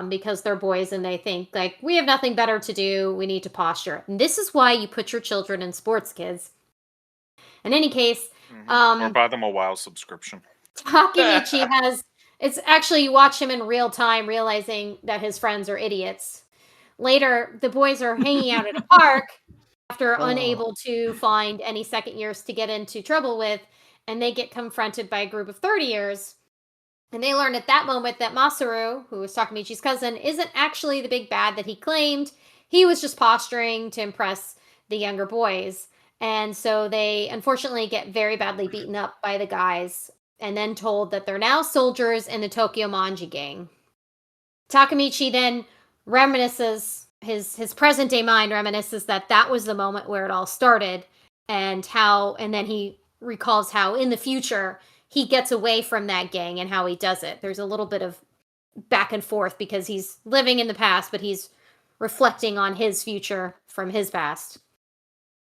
because they're boys and they think, like, we have nothing better to do. We need to posture. And this is why you put your children in sports, kids. In any case, or buy them a WoW subscription. Takemichi has... It's actually, you watch him in real time, realizing that his friends are idiots. Later, the boys are hanging out at a park after unable to find any second years to get into trouble with, and they get confronted by a group of 30 years. And they learn at that moment that Masaru, who is Takemichi's cousin, isn't actually the big bad that he claimed. He was just posturing to impress the younger boys. And so they unfortunately get very badly beaten up by the guys, and then told that they're now soldiers in the Tokyo Manji Gang. Takemichi then reminisces, his present-day mind reminisces that was the moment where it all started, and then he recalls how in the future he gets away from that gang and how he does it. There's a little bit of back and forth because he's living in the past, but he's reflecting on his future from his past.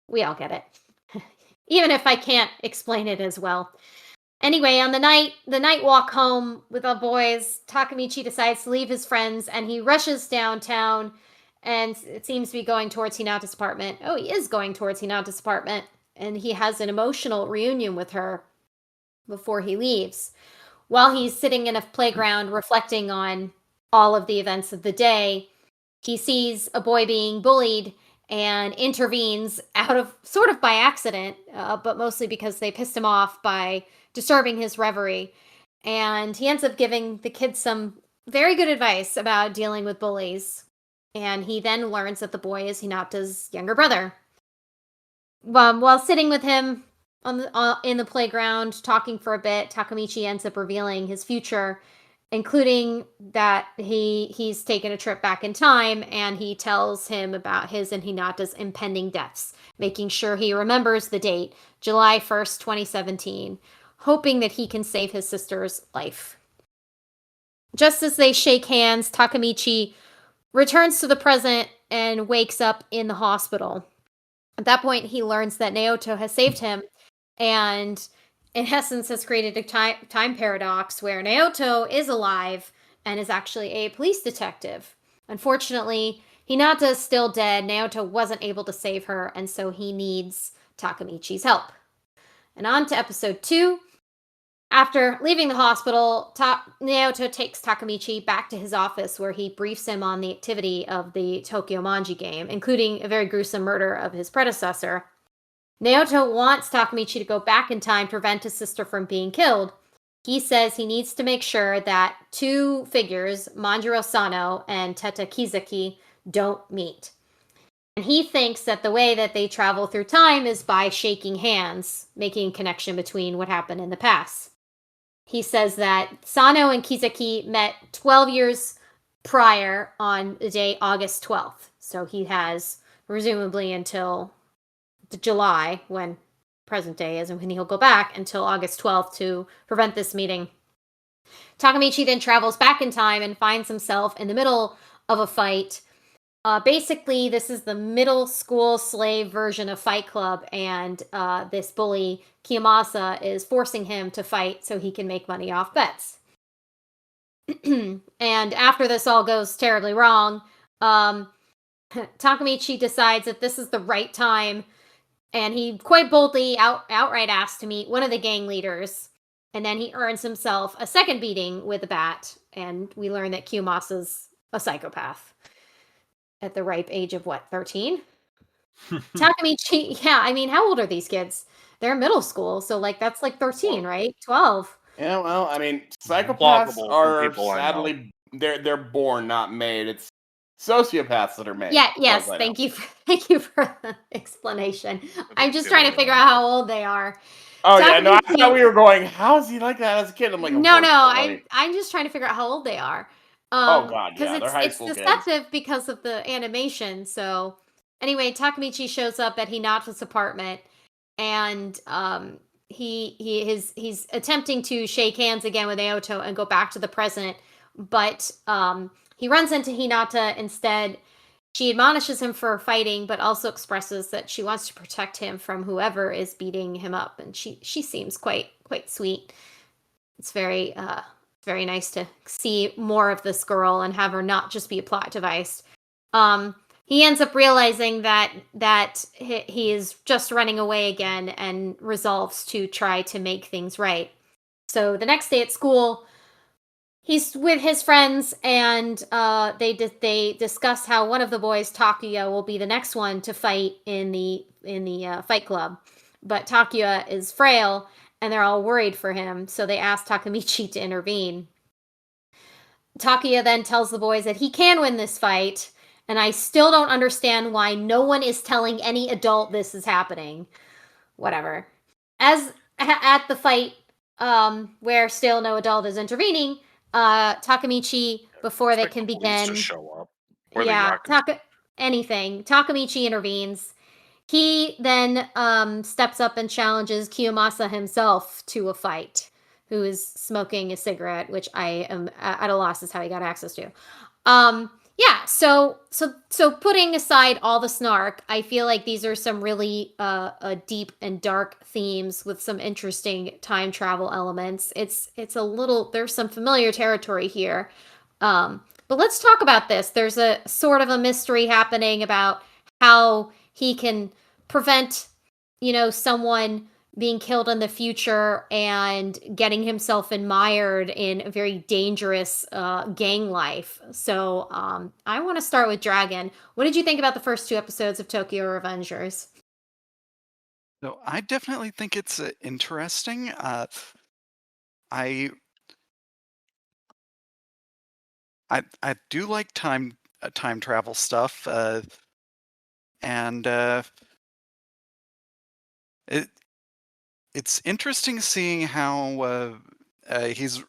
We all get it. Even if I can't explain it as well. Anyway, on the night walk home with the boys, Takemichi decides to leave his friends, and he rushes downtown, and it seems to be going towards Hinata's apartment. Oh, he is going towards Hinata's apartment, and he has an emotional reunion with her before he leaves. While he's sitting in a playground reflecting on all of the events of the day, he sees a boy being bullied and intervenes sort of by accident, but mostly because they pissed him off by disturbing his reverie. And he ends up giving the kid some very good advice about dealing with bullies. And he then learns that the boy is Hinata's younger brother. While sitting with him in the playground talking for a bit, Takamichi ends up revealing his future, including that he's taken a trip back in time, and he tells him about his and Hinata's impending deaths, making sure he remembers the date, July 1st, 2017, hoping that he can save his sister's life. Just as they shake hands, Takamichi returns to the present and wakes up in the hospital. At that point, he learns that Naoto has saved him, and in essence has created a time paradox where Naoto is alive and is actually a police detective. Unfortunately, Hinata is still dead. Naoto wasn't able to save her, and so he needs Takamichi's help. And on to episode 2. After leaving the hospital, Naoto takes Takamichi back to his office where he briefs him on the activity of the Tokyo Manji game, including a very gruesome murder of his predecessor. Naoto wants Takamichi to go back in time to prevent his sister from being killed. He says he needs to make sure that 2 figures, Manjiro Sano and Teta Kizaki, don't meet. And he thinks that the way that they travel through time is by shaking hands, making a connection between what happened in the past. He says that Sano and Kizaki met 12 years prior on the day August 12th. So he has presumably until July, when present day is, and when he'll go back until August 12th to prevent this meeting. Takamichi then travels back in time and finds himself in the middle of a fight. Basically, this is the middle school slave version of Fight Club, and this bully, Kiyomasa, is forcing him to fight so he can make money off bets. And after this all goes terribly wrong, Takamichi decides that this is the right time, and he quite boldly outright asks to meet one of the gang leaders, and then he earns himself a second beating with a bat, and we learn that Kiyomasa's a psychopath. At the ripe age of 13? Takamichi, yeah, I mean, how old are these kids? They're middle school, so that's 13, right? 12. Yeah, well, I mean, psychopaths Plausible for are people I know. sadly they're born, not made. It's sociopaths that are made. Yeah, as yes, far as I thank know. you for the explanation. I'm just trying to figure out how old they are. Oh yeah, no, I Takamichi- thought we were going, how is he like that as a kid? I'm like, No, unfortunately. I'm just trying to figure out how old they are. Oh god, yeah, because they're high it's school kids. deceptive because of the animation. So anyway, Takamichi shows up at Hinata's apartment, and he's attempting to shake hands again with Naoto and go back to the present, but he runs into Hinata instead. She admonishes him for fighting, but also expresses that she wants to protect him from whoever is beating him up, and she seems quite sweet. It's very nice to see more of this girl and have her not just be a plot device. He ends up realizing that he is just running away again and resolves to try to make things right. So the next day at school, he's with his friends, and they discuss how one of the boys, Takuya, will be the next one to fight in the fight club. But Takuya is frail, and they're all worried for him, so they ask Takamichi to intervene. Takuya then tells the boys that he can win this fight, and I still don't understand why no one is telling any adult this is happening. Whatever. As at the fight, where still no adult is intervening, Takamichi, before they can Expect the police begin, to show up. Or yeah, they knock anything. Takamichi intervenes. He then steps up and challenges Kiyomasa himself to a fight, who is smoking a cigarette, which I am at a loss as how he got access to. Yeah, so putting aside all the snark, I feel like these are some really deep and dark themes with some interesting time travel elements. It's a little, there's some familiar territory here. But let's talk about this. There's a sort of a mystery happening about how he can prevent, someone being killed in the future and getting himself admired in a very dangerous gang life. So I want to start with Dragon. What did you think about the first 2 episodes of Tokyo Revengers? So I definitely think it's interesting. I do like time travel stuff, and it's interesting seeing how he's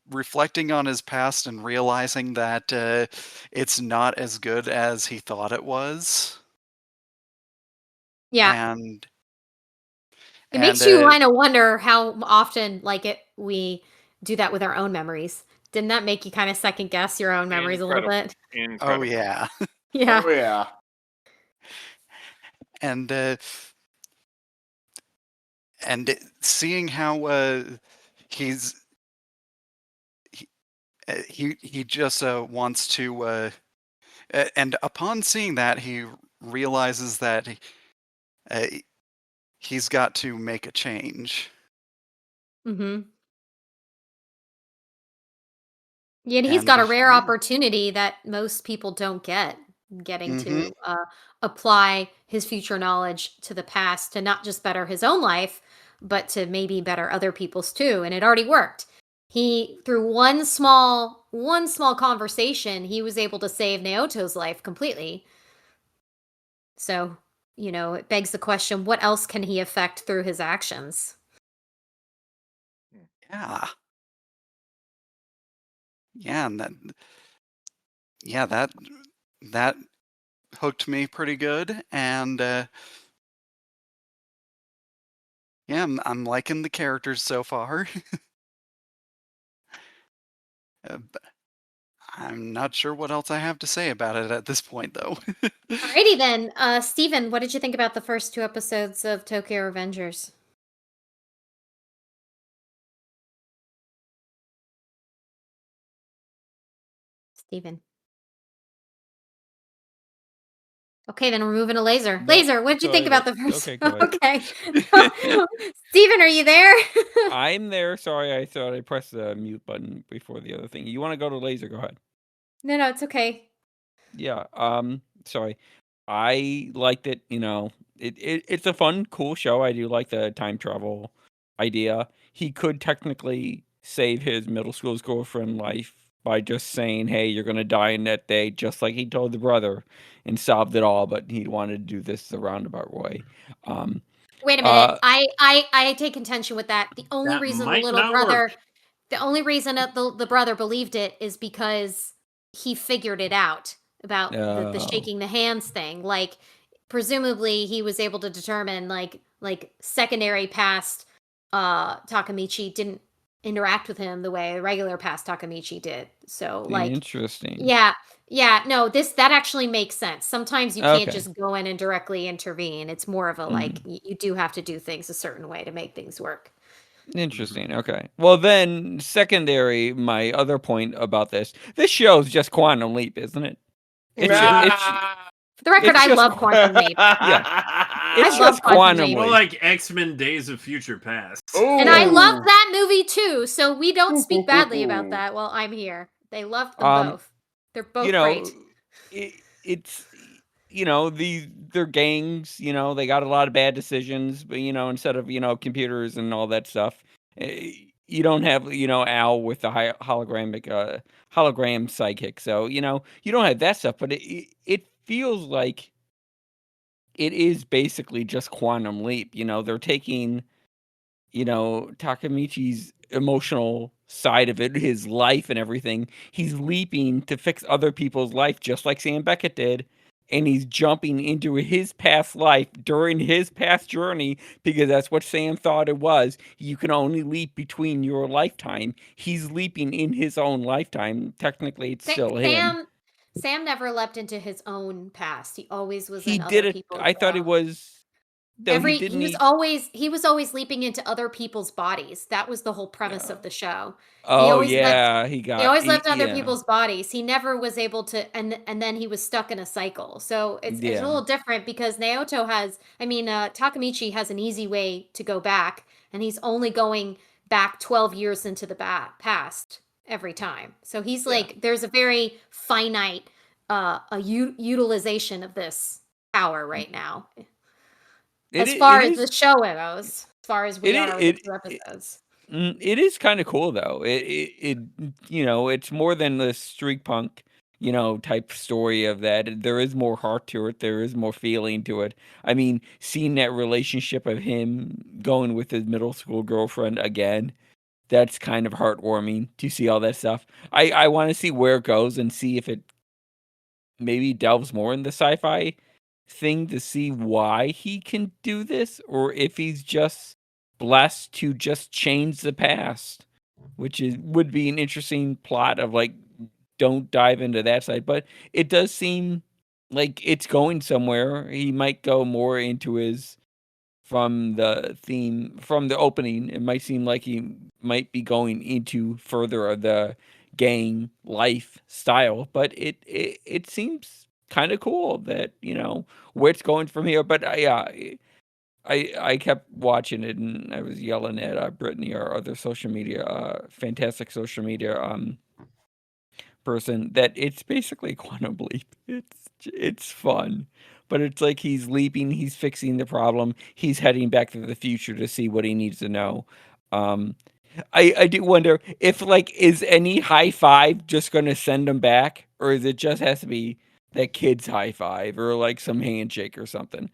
reflecting on his past and realizing that it's not as good as he thought it was. Yeah. And It makes you kind of wonder how often we do that with our own memories. Didn't that make you kind of second guess your own memories a little bit? oh yeah, Yeah. Oh yeah. and seeing how he's he just wants to and upon seeing that he realizes that uh, he's got to make a change. Mm-hmm. Yeah, and he's And got a rare yeah. opportunity that most people don't get, getting Mhm. to apply his future knowledge to the past to not just better his own life, but to maybe better other people's too. And it already worked. He, through one small conversation, he was able to save Naoto's life completely. So, it begs the question, what else can he affect through his actions? Yeah. Yeah, and that hooked me pretty good, and yeah, I'm liking the characters so far. But I'm not sure what else I have to say about it at this point, though. Alrighty then. Steven, what did you think about the first 2 episodes of Tokyo Revengers? Steven. Okay, then we're moving to Laser. No, Laser, what did you go think about ahead. the first? Okay, go ahead. Okay. Steven, are you there? I'm there. Sorry, I thought I pressed the mute button before the other thing. You want to go to Laser? Go ahead. No, it's okay. Yeah. Sorry. I liked it. It's a fun, cool show. I do like the time travel idea. He could technically save his middle school's girlfriend life by just saying, "Hey, you're gonna die in that day," just like he told the brother, and solved it all. But he wanted to do this the roundabout way. Wait a minute. I take contention with that. The only That reason the might little not brother, work. the only reason that the brother believed it is because he figured it out about the Oh. shaking the hands thing. Like, presumably he was able to determine like secondary past Takamichi didn't interact with him the way a regular past Takamichi did. So Interesting. yeah, no, that actually makes sense. Sometimes you can't Okay. just go in and directly intervene. It's more of a Mhm. you do have to do things a certain way to make things work. Interesting. Okay. Well, then, secondary, my other point about this show is just Quantum Leap, isn't it? It's For the record, I just love Quantum Leap. it's I love just Quantum Quantum Leap. More Leap. like X-Men Days of Future Past. And I love Ooh. that movie too, so we don't speak badly about that while I'm here. They loved them both. They're both great. It's they're gangs. They got a lot of bad decisions, but instead of computers and all that stuff, you don't have Al with the hologram psychic. So you don't have that stuff, but it feels like it is basically just Quantum Leap. They're taking Takamichi's emotional side of it, his life and everything. He's leaping to fix other people's life, just like Sam Beckett did. And he's jumping into his past life during his past journey because that's what Sam thought it was. You can only leap between your lifetime. He's leaping in his own lifetime. Technically, it's still him. Sam never leapt into his own past. He always was He in did other it. people's. I thought it was. No, he didn't. He was always leaping into other people's bodies. That was the whole premise of the show. Oh, he always yeah. leapt in other people's bodies. He never was able to, and then he was stuck in a cycle. So it's a Yeah. little different because Takamichi has an easy way to go back, and he's only going back 12 years into the past every time. So he's there's a very finite utilization of this power right now. As far as the show goes, as far as we are with the 2 episodes. It is kind of cool though. It's more than the street punk, type story of that. There is more heart to it. There is more feeling to it. I mean, seeing that relationship of him going with his middle school girlfriend again, that's kind of heartwarming to see all that stuff. I want to see where it goes and see if it maybe delves more in the sci-fi thing to see why he can do this, or if he's just blessed to just change the past, which would be an interesting plot of like, don't dive into that side, but it does seem like it's going somewhere. He might go more into his from the opening. It might seem like he might be going into further of the gang lifestyle, but it seems kind of cool that where it's going from here. But I kept watching it and I was yelling at Brittany, our other social media, fantastic social media person, that it's basically Quantum Leap. It's fun, but it's like he's leaping, he's fixing the problem, he's heading back to the future to see what he needs to know. I do wonder if is any high five just going to send him back, or is it just has to be that kid's high five or like some handshake or something?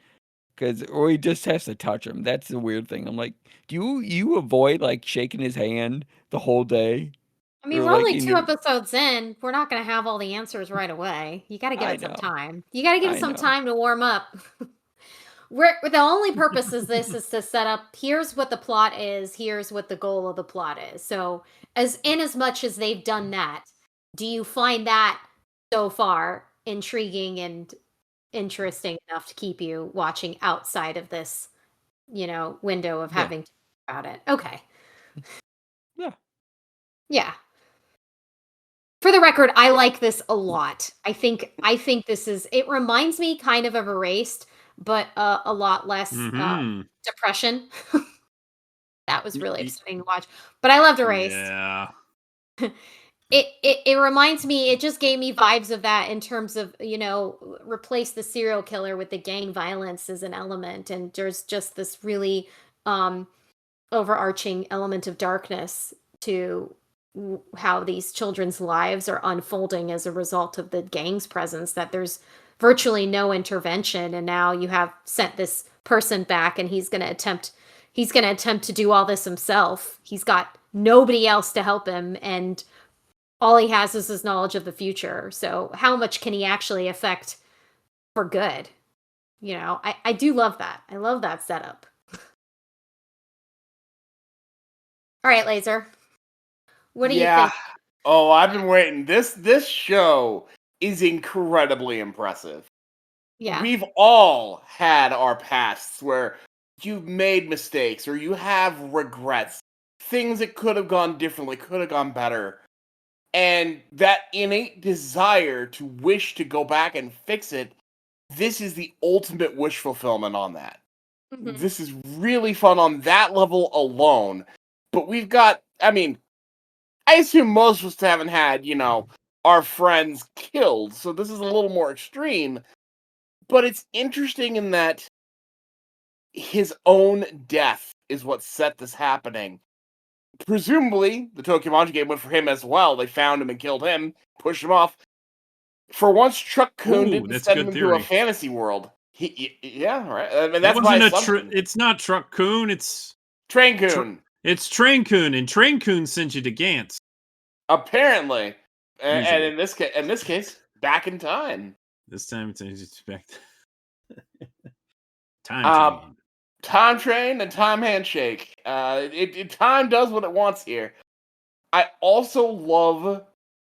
Or he just has to touch him. That's the weird thing. I'm like, do you avoid like shaking his hand the whole day? I mean, Or, we're like, only in 2 your- episodes in. We're not going to have all the answers right away. You got to give I it some know. time. You got to give I it some know. time to warm up. The only purpose of this is to set up, here's what the plot is, here's what the goal of the plot is. So, as much as they've done that, do you find that so far intriguing and interesting enough to keep you watching outside of this, window of Yeah. having to think about it? Okay. Yeah. Yeah. For the record, I like this a lot. I think this is, it reminds me kind of Erased, but a lot less Mhm. depression. That was really Y- exciting to watch. But I loved Erased. Yeah. It reminds me, it just gave me vibes of that in terms of, replace the serial killer with the gang violence as an element, and there's just this really overarching element of darkness to how these children's lives are unfolding as a result of the gang's presence, that there's virtually no intervention, and now you have sent this person back and he's going to attempt to do all this himself. He's got nobody else to help him, and all he has is his knowledge of the future. So how much can he actually affect for good? I do love that. I love that setup. All right, Laser. What do you think? Oh, I've been waiting. This show is incredibly impressive. Yeah. We've all had our pasts where you've made mistakes or you have regrets, things that could have gone differently, could have gone better. And that innate desire to wish to go back and fix it, this is the ultimate wish fulfillment on that. Mhm. This is really fun on that level alone. But we've got, I assume most of us haven't had, our friends killed, so this is a little more extreme. But it's interesting in that his own death is what set this happening. Presumably, the Tokimonji game went for him as well. They found him and killed him, pushed him off. For once, Truck Coon Ooh, didn't that's send a him good into a theory. fantasy world. Yeah, right. I mean, That that's my wasn't assumption. it's not Truck Coon, it's Train Coon, it's Train Coon, and Train Coon sent you to Gantz. apparently, and Usually. in this case, back in time. This time it's expect time train. Time train and time handshake. Time does what it wants here. I also love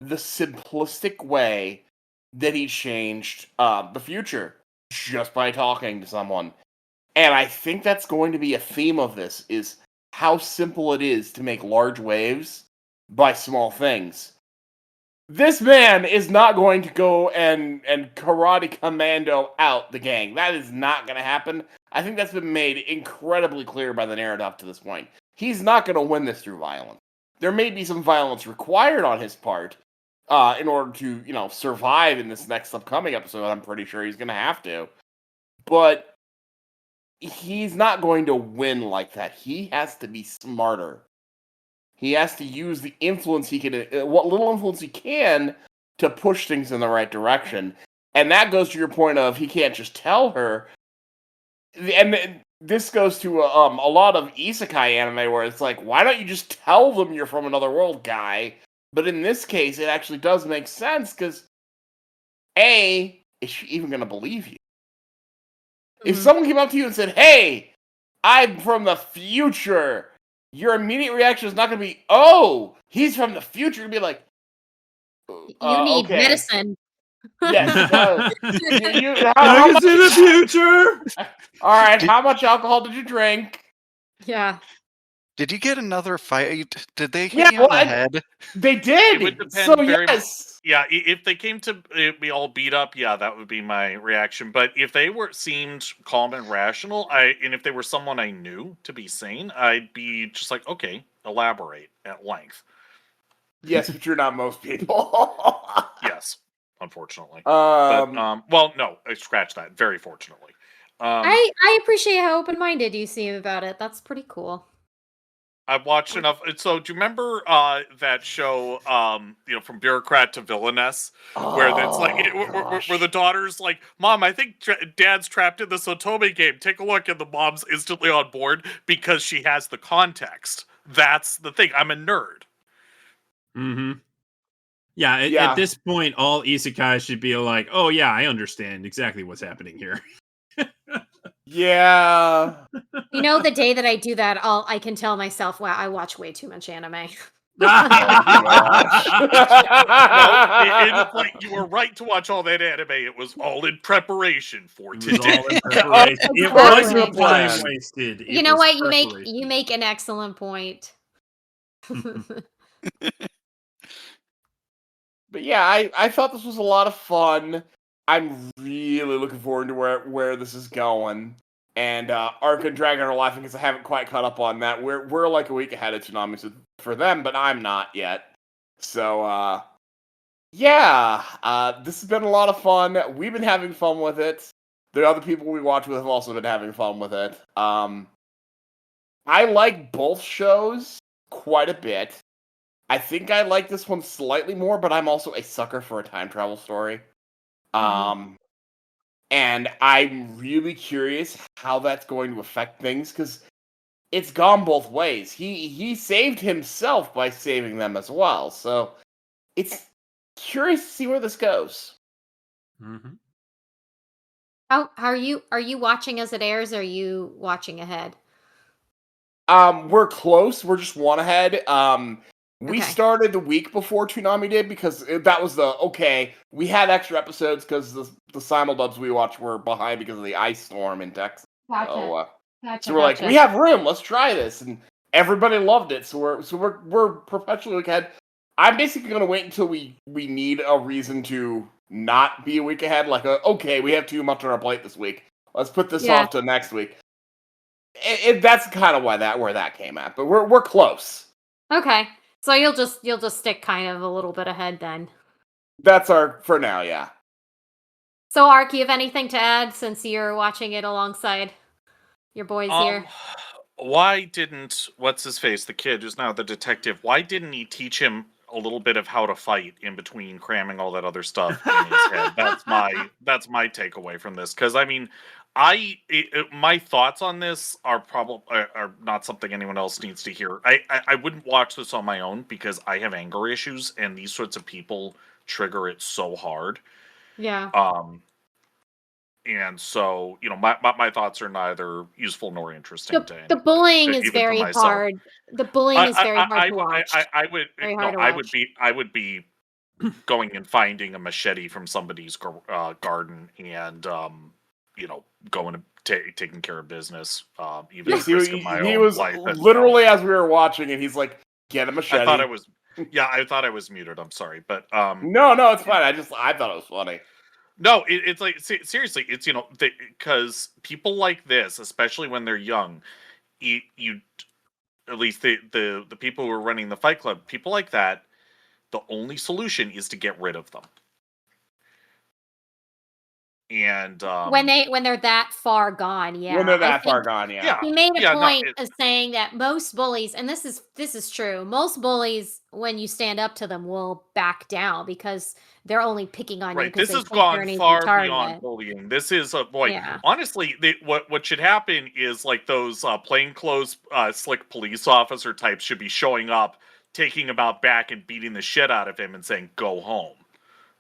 the simplistic way that he changed the future just by talking to someone. And I think that's going to be a theme of this, is how simple it is to make large waves by small things. This man is not going to go and karate commando out the gang. That is not going to happen. I think that's been made incredibly clear by the narrative up to this point. He's not going to win this through violence. There may be some violence required on his part in order to, survive in this next upcoming episode. I'm pretty sure he's going to have to. But he's not going to win like that. He has to be smarter. He has to use the influence he can, what little influence he can, to push things in the right direction. And that goes to your point of he can't just tell her. And this goes to a lot of isekai anime where it's like, why don't you just tell them you're from another world, guy? But in this case, it actually does make sense because, A, is she even going to believe you? If someone came up to you and said, hey, I'm from the future, your immediate reaction is not going to be, oh, he's from the future. You'd be like, You need okay. medicine. Yes. I How can much, see the future. all right, how much alcohol did you drink? Yeah. Did you get another fight? Did they hit Yeah, you in well, the head? They did. It would depend So very much. yes. Yeah, if they came to be all beat up, yeah, that would be my reaction. But if they seemed calm and rational, and if they were someone I knew to be sane, I'd be just like, okay, elaborate at length. Yes, but you're not most people. Yes, unfortunately. Um, But well, no, I scratch that. Very fortunately. I appreciate how open-minded you seem about it. That's pretty cool. I've watched enough. So, do you remember that show, from bureaucrat to villainess, where it's like where the daughter's like, "Mom, I think Dad's trapped in this Otome game. Take a look," and the mom's instantly on board because she has the context. That's the thing. I'm a nerd. Mm-hmm. Yeah, at this point, all isekai should be like, oh yeah, I understand exactly what's happening here. yeah. You know, the day that I do that, I can tell myself, wow, I watch way too much anime. It's like you were right to watch all that anime. It was all in preparation for today. It wasn't time wasted. You know what? You make an excellent point. But yeah, I thought this was a lot of fun. I'm really looking forward to where this is going. And Arc and Dragon are laughing because I haven't quite caught up on that. We're like a week ahead of Tsunami for them, but I'm not yet. So yeah, this has been a lot of fun. We've been having fun with it. The other people we watch with have also been having fun with it. I like both shows quite a bit. I think I like this one slightly more, but I'm also a sucker for a time travel story. And I'm really curious how that's going to affect things, because it's gone both ways. He saved himself by saving them as well. So it's curious to see where this goes. Mm-hmm. How are you watching as it airs, or are you watching ahead? We're close. We're just one ahead. We Okay. started the week before Toonami did because that was we had extra episodes because the simuldubs we watched were behind because of the ice storm in Texas. Gotcha. So we're like, we have room. Let's try this, and everybody loved it. So we're perpetually ahead. I'm basically gonna wait until we need a reason to not be a week ahead. Like, okay, we have too much on our plate this week. Let's put this off to next week. That's kind of where that came at. But we're close. Okay. So you'll just stick kind of a little bit ahead then. That's our for now, yeah. So Ark, you have anything to add since you're watching it alongside your boys here? Why didn't what's his face, the kid who's now the detective? Why didn't he teach him a little bit of how to fight in between cramming all that other stuff in his head? That's my takeaway from this. Because I mean, my thoughts on this are not something anyone else needs to hear. I wouldn't watch this on my own because I have anger issues, and these sorts of people trigger it so hard. Yeah. And so, my thoughts are neither useful nor interesting to anyone. The bullying is even for very myself. hard. The bullying is very hard to watch. I would be going and finding a machete from somebody's garden and going and taking care of business. Even at risk of my own life. Literally as we were watching, and he's like, "Get a machete." I thought I was muted. I'm sorry, but no, it's fine. I thought it was funny. No, it's like seriously, it's because people like this, especially when they're young, you at least the people who are running the Fight Club, people like that, the only solution is to get rid of them. And when they're that far gone, yeah. When they're I that far think gone, yeah. yeah. he made a Yeah, no, point it- of saying that most bullies, and this is true, most bullies, when you stand up to them, will back down because they're only picking on you right. because This they has think you're gone an easy far beyond target. bullying. This is a boy. Yeah. Honestly, what should happen is like those plainclothes, slick police officer types should be showing up, taking him out back and beating the shit out of him and saying, "Go home."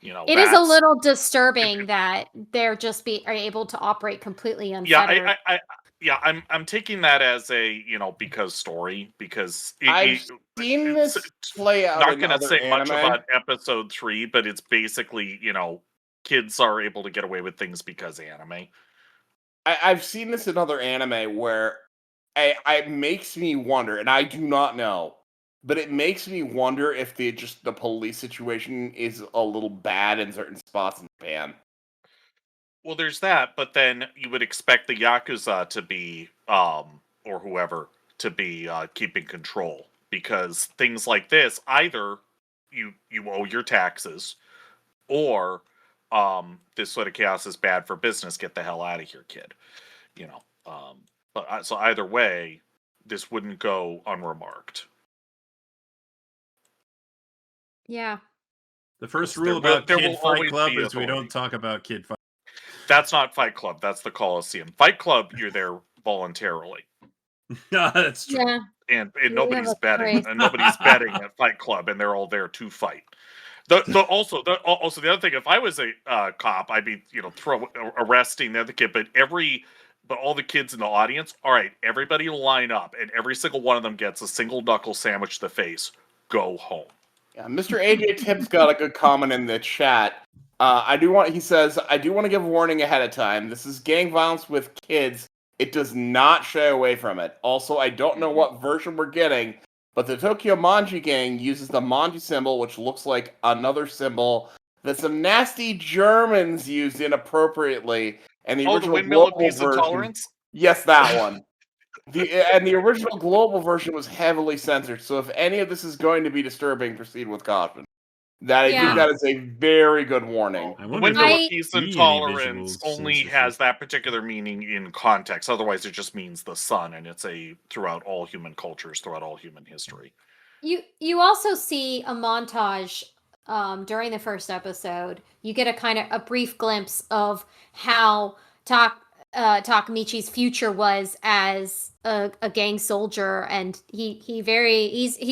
You know, It is a that's little disturbing that they're just are able to operate completely yeah. unfettered. I'm taking that as a because story because I've seen it's this play out not in going to other say much anime. about episode 3, but it's basically kids are able to get away with things because anime. I've seen this in other anime where it makes me wonder, and I do not know, but it makes me wonder if the police situation is a little bad in certain spots in Japan. Well, there's that, but then you would expect the Yakuza to be, or whoever, to be keeping control. Because things like this, either you owe your taxes, or this sort of chaos is bad for business, get the hell out of here, kid. So either way, this wouldn't go unremarked. Yeah. The first There rule will- about there Kid will Fight always Club be is we authority. don't talk about Kid Fight. That's not Fight Club. That's the Coliseum. Fight Club, you're there voluntarily. Yeah, that's true. Yeah. And We have nobody's a betting, choice. and nobody's betting at Fight Club, and they're all there to fight. Also the other thing, if I was a cop, I'd be arresting the other kid, but all the kids in the audience, all right, everybody line up, and every single one of them gets a single knuckle sandwich to the face. Go home. Yeah, Mr. AJ Tips got a good comment in the chat. He says, I do want to give a warning ahead of time. This is gang violence with kids. It does not shy away from it. Also, I don't know what version we're getting, but the Tokyo Manji gang uses the Manji symbol, which looks like another symbol that some nasty Germans used inappropriately. And the The original windmill of global peace and version, tolerance? yes, that one. The original global version was heavily censored, so if any of this is going to be disturbing, proceed with caution. I think that is a very good warning. I The wonder if windmill there of peace be and any tolerance visual only censorship. has that particular meaning in context. Otherwise, it just means the sun, and it's throughout all human cultures, throughout all human history. You also see a montage during the first episode. You get a brief glimpse of how Takamichi's future was as a gang soldier, and he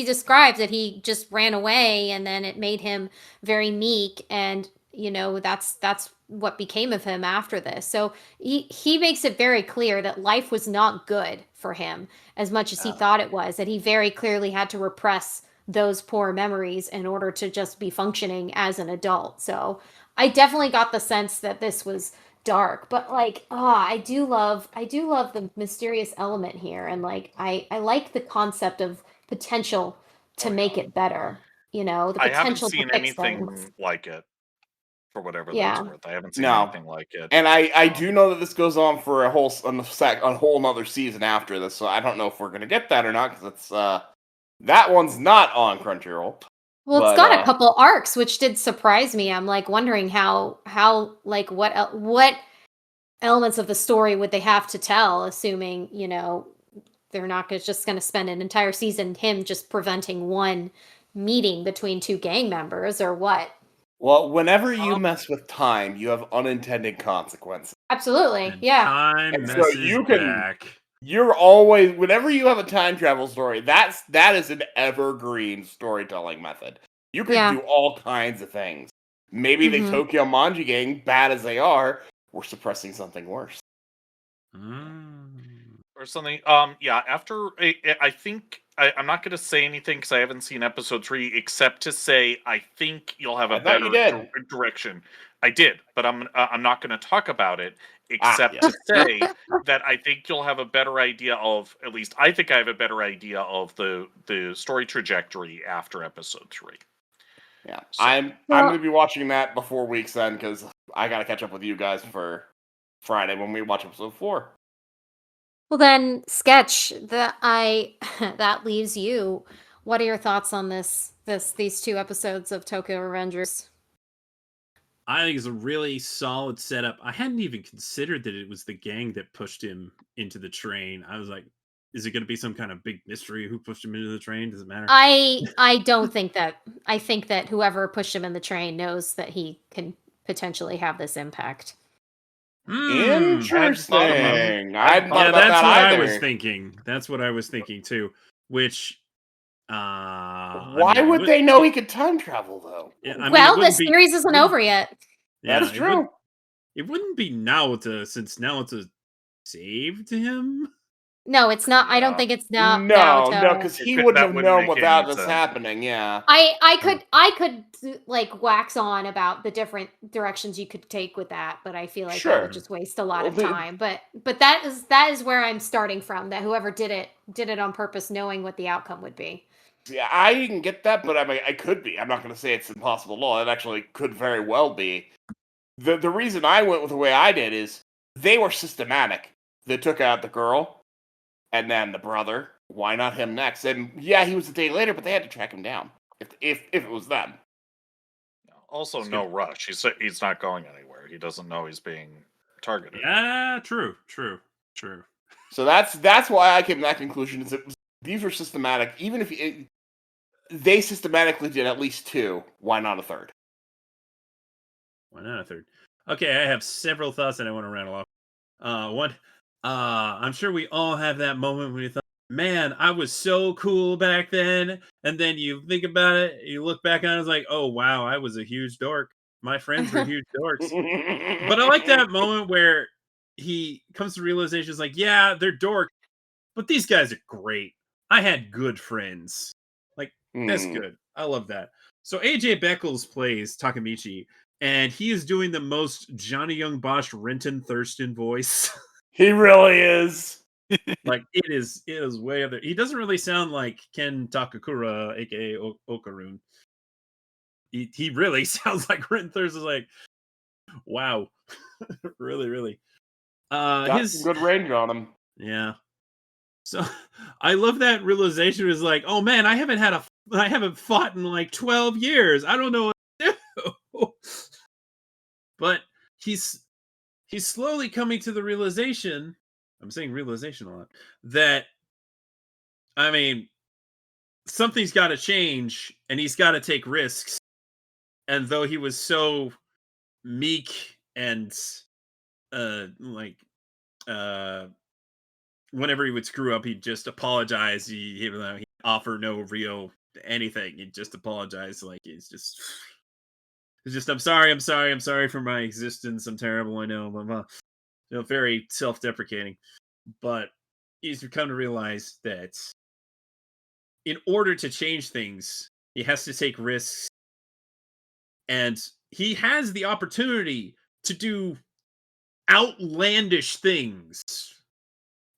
describes that he just ran away, and then it made him very meek, and that's what became of him after this. So he makes it very clear that life was not good for him as much as he thought it was, that he very clearly had to repress those poor memories in order to just be functioning as an adult. So I definitely got the sense that this was dark, but I do love the mysterious element here, and I like the concept of potential to make it better. The I haven't potential seen to fix anything things. like it, for whatever Yeah. that's worth. I haven't seen No. anything like it. And I do know that this goes on for a whole another season after this, so I don't know if we're gonna get that or not, because it's that one's not on Crunchyroll. Well, it's But, got a couple arcs, which did surprise me. I'm wondering how what elements of the story would they have to tell, assuming they're not just going to spend an entire season him just preventing one meeting between two gang members, or what? Well, whenever you mess with time, you have unintended consequences. Absolutely, And yeah. time And so messes you can- back. You're always, whenever you have a time travel story, that is an evergreen storytelling method. You can Yeah. do all kinds of things. Maybe the Mhm. Tokyo Manji gang, bad as they are, were suppressing something worse. Or something. After I think I'm not going to say anything because I haven't seen episode 3, except to say I think you'll have a I thought you better did. direction. I did, but I'm not going to talk about it, except yes. to say that I think you'll have a better idea of, at least I think I have a better idea of the story trajectory after episode 3. Yeah, So- I'm going to be watching that before week's end because I got to catch up with you guys for Friday when we watch episode 4. Well, then, Sketch, that leaves you. What are your thoughts on these 2 episodes of Tokyo Revengers? I think it's a really solid setup. I hadn't even considered that it was the gang that pushed him into the train. I was like, is it going to be some kind of big mystery who pushed him into the train? Does it matter? I don't think that. I think that whoever pushed him in the train knows that he can potentially have this impact. Interesting. I hadn't thought Yeah, about that's that what either. I was thinking. That's what I was thinking too. Which, Why I mean, would they know he could time travel though? Yeah, I mean, Well, it the wouldn't be- series isn't wouldn't- over yet. Yeah, That's it true. It wouldn't be Naota, since Naota saved him. No, it's not. I don't Yeah. think it's not No, Naoto. because he That wouldn't have wouldn't known make without any this sense. happening. Yeah. I could like wax on about the different directions you could take with that, but I feel like that Sure. would just waste a lot Well, of the- time. But that is where I'm starting from. That whoever did it on purpose, knowing what the outcome would be. Yeah, I didn't get that, but I mean, I could be. I'm not going to say it's impossible at all. It actually could very well be. The reason I went with the way I did is they were systematic. They took out the girl, and then the brother. Why not him next? And yeah, he was a day later, but they had to track him down if it was them. Also, no rush. He's not going anywhere. He doesn't know he's being targeted. Yeah, true. So that's why I came to that conclusion. Is that these were systematic. Even if they systematically did at least two, why not a third? Why not a third? Okay, I have several thoughts that I want to rattle off. One, I'm sure we all have that moment when you thought, man, I was so cool back then. And then you think about it, you look back on it, it's like, oh, wow, I was a huge dork. My friends were huge dorks. But I like that moment where he comes to realizations like, yeah, they're dorks, but these guys are great. I had good friends. Like, that's good. I love that. So AJ Beckles plays Takamichi, and he is doing the most Johnny Young Bosch Renton Thurston voice. He really is. Like it is way up there. He doesn't really sound like Ken Takakura, aka Okarun. He really sounds like Renton Thurston's like, wow. really. Got some good range on him. Yeah. So I love that realization. Is like, oh man, I haven't fought in like 12 years. I don't know what to do. But he's slowly coming to the realization. I'm saying realization a lot. That, I mean, something's got to change, and he's got to take risks. And though he was so meek and whenever he would screw up, he'd just apologize. He'd offer no real anything. He'd just apologize. Like it's just I'm sorry for my existence. I'm terrible. I know. Blah, blah. Very self-deprecating. But he's come to realize that in order to change things, he has to take risks, and he has the opportunity to do outlandish things.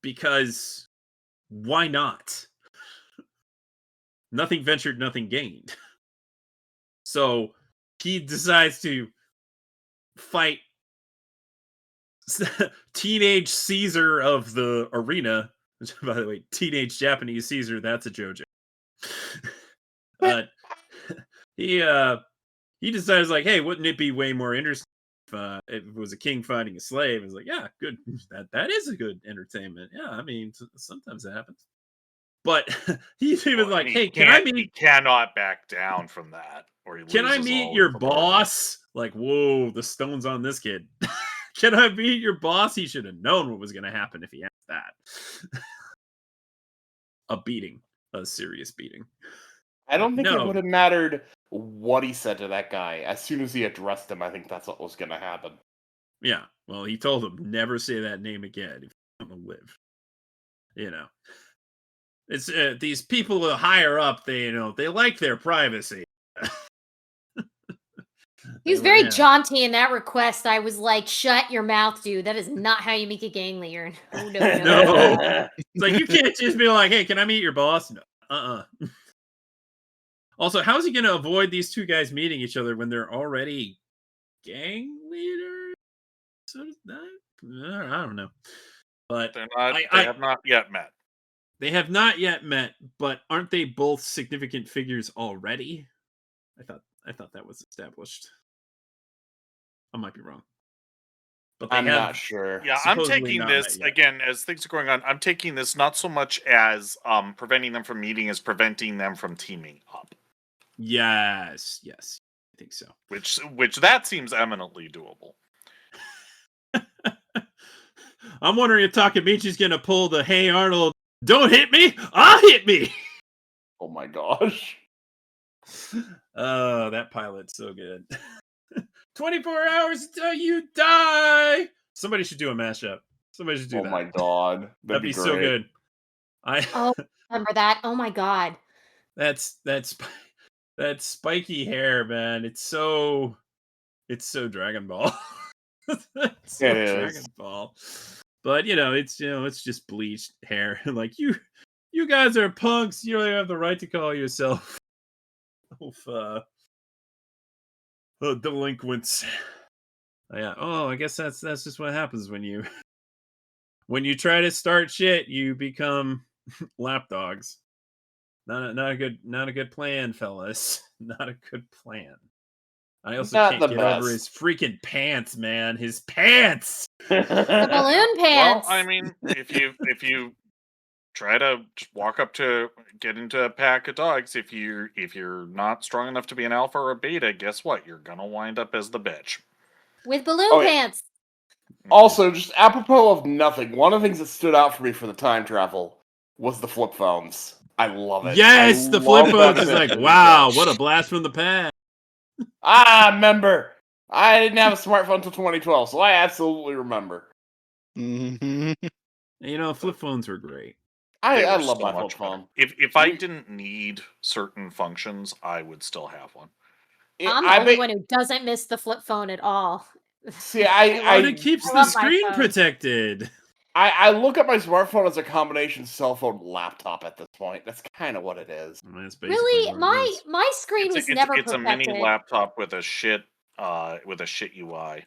Because why not? Nothing ventured, nothing gained. So he decides to fight teenage Caesar of the arena. Which, by the way, teenage Japanese Caesar, that's a JoJo. He decides like, hey, wouldn't it be way more interesting if it was a king fighting a slave? It's like, yeah, good. That is a good entertainment. Yeah, I mean, sometimes that happens. But he's even like, hey, he cannot back down from that. Or he can I loses meet all your of the boss? Like, whoa, the stone's on this kid. Can I meet your boss? He should have known what was going to happen if he asked that. A beating, a serious beating. I don't think it No. would have mattered what he said to that guy. As soon as he addressed him, I think that's what was going to happen. Yeah, well, he told him never say that name again if you want to live. You know, it's these people higher up. They like their privacy. He was very jaunty in that request. I was like, "Shut your mouth, dude. That is not how you make a gang leader." No. No. It's like you can't just be like, "Hey, can I meet your boss?" No. Also, how is he going to avoid these two guys meeting each other when they're already gang leaders? I don't know. But they have not yet met. They have not yet met, but aren't they both significant figures already? I thought that was established. I might be wrong. But they I'm have not sure. Yeah, I'm supposedly taking not this met yet. again as things are going on. I'm taking this not so much as preventing them from meeting as preventing them from teaming up, Yes, I think so. which that seems eminently doable. I'm wondering if Takamichi's gonna pull the "Hey Arnold, don't hit me, I'll hit me." Oh my gosh. Oh, that pilot's so good. 24 hours until you die. Somebody should do a mashup. Somebody should do Oh that. my god. That'd be so great. good. Oh, remember that? Oh my god. That's that spiky hair, man. It's so Dragon Ball. It's so It is. Dragon Ball. But it's just bleached hair. Like you guys are punks. You don't even have the right to call yourself delinquents. Yeah. Oh, I guess that's just what happens when you try to start shit. You become lapdogs. Not a good plan, fellas. Not a good plan. I also Not can't the get over his best. freaking pants, man. His pants. The balloon Well, pants. I mean, if you try to just walk up to get into a pack of dogs, if you're not strong enough to be an alpha or a beta, guess what? You're gonna wind up as the bitch. With balloon Oh, yeah. pants. Also, just apropos of nothing, one of the things that stood out for me for the time travel was the flip phones. I love it. Yes, I the flip love phones that is like, addition. wow, what a blast from the past. Remember. I didn't have a smartphone until 2012, so I absolutely remember. Mhm. Flip phones were great. They I were love so my flip much better. phone. If I didn't need certain functions, I would still have one. I'm the only one who doesn't miss the flip phone at all. See, But it keeps I the love my screen phone. protected. I look at my smartphone as a combination cell phone laptop at this point. That's kind of what it is. That's basically Really, what it is. my screen was never It's a protected. mini laptop with a shit UI.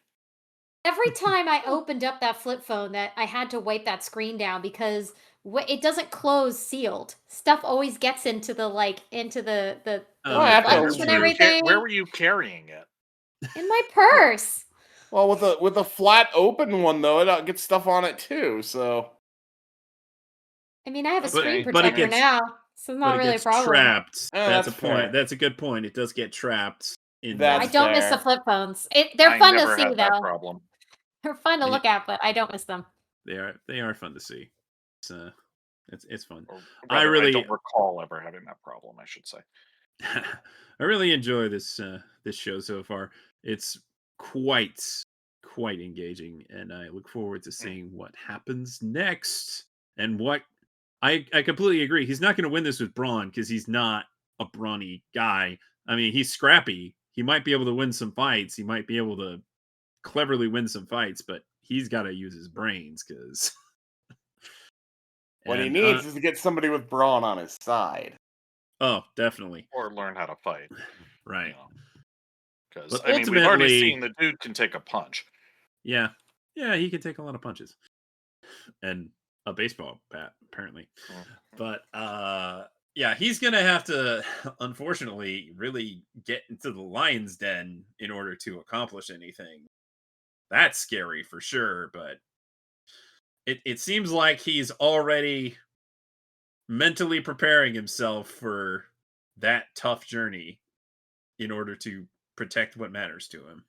Every time I opened up that flip phone, that I had to wipe that screen down because it doesn't close sealed. Stuff always gets into the Oh, I have to flex true. and everything Where were you carrying it? in my purse. Well, with a flat open one though, it gets stuff on it too. So I mean, I have a Okay, screen but it protector gets- now, so it's not But it really a gets problem. trapped. That's a that's point. fair. That's a good point. It does get trapped in That's I don't miss the fair. flip phones. They're I fun to never see had that though. problem. They're fun to Yeah. look at, but I don't miss them. They are fun to see. It's fun. Or I rather, really- I don't recall ever having that problem, I should say. I really enjoy this show so far. It's quite engaging, and I look forward to seeing what happens next. And what I completely agree. He's not going to win this with brawn because he's not a brawny guy. I mean, he's scrappy. He might be able to win some fights. He might be able to cleverly win some fights, but he's got to use his brains because What he needs is to get somebody with brawn on his side. Oh, definitely. Or learn how to fight. Right. Because, But I mean, we've already ultimately- seen the dude can take a punch. Yeah. Yeah, he can take a lot of punches. And a baseball bat, apparently. But yeah, he's gonna have to unfortunately really get into the lion's den in order to accomplish anything. That's scary for sure, but it seems like he's already mentally preparing himself for that tough journey in order to protect what matters to him.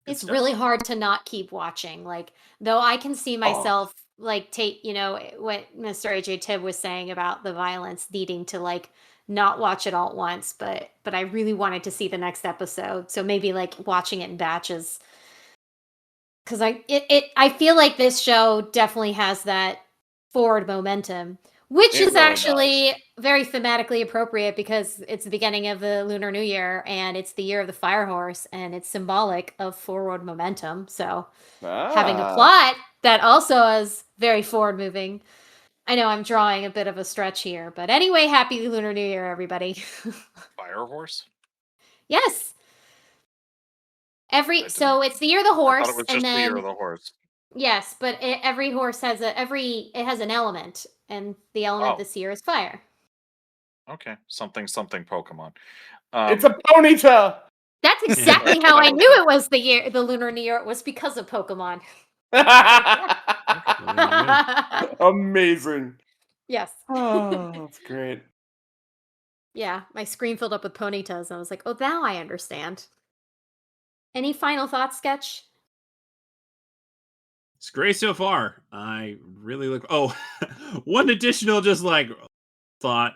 It's really hard to not keep watching. Like, though I can see myself like take, what Mr. AJ Tibb was saying about the violence, needing to like not watch it all at once, but I really wanted to see the next episode. So maybe like watching it in batches. Cause I feel like this show definitely has that forward momentum, which It is really actually very thematically appropriate because it's the beginning of the Lunar New Year and it's the year of the Fire Horse and it's symbolic of forward momentum. So having a plot that also is very forward moving. I know I'm drawing a bit of a stretch here, but anyway, happy Lunar New Year, everybody. Fire horse? Yes. didn't- So it's the year of the I horse, thought it was and just the year then of the horse. yes, but every horse has it has an element, and the element Oh. this year is fire. Okay, something Pokemon. It's a ponyta. That's exactly how I knew it was the lunar New Year. It was because of Pokemon. Amazing. Yes. Oh, that's great. Yeah, my screen filled up with ponytas, and I was like, "Oh, now I understand." Any final thoughts, Sketch? It's great so far. I really look. Oh, one additional just like thought.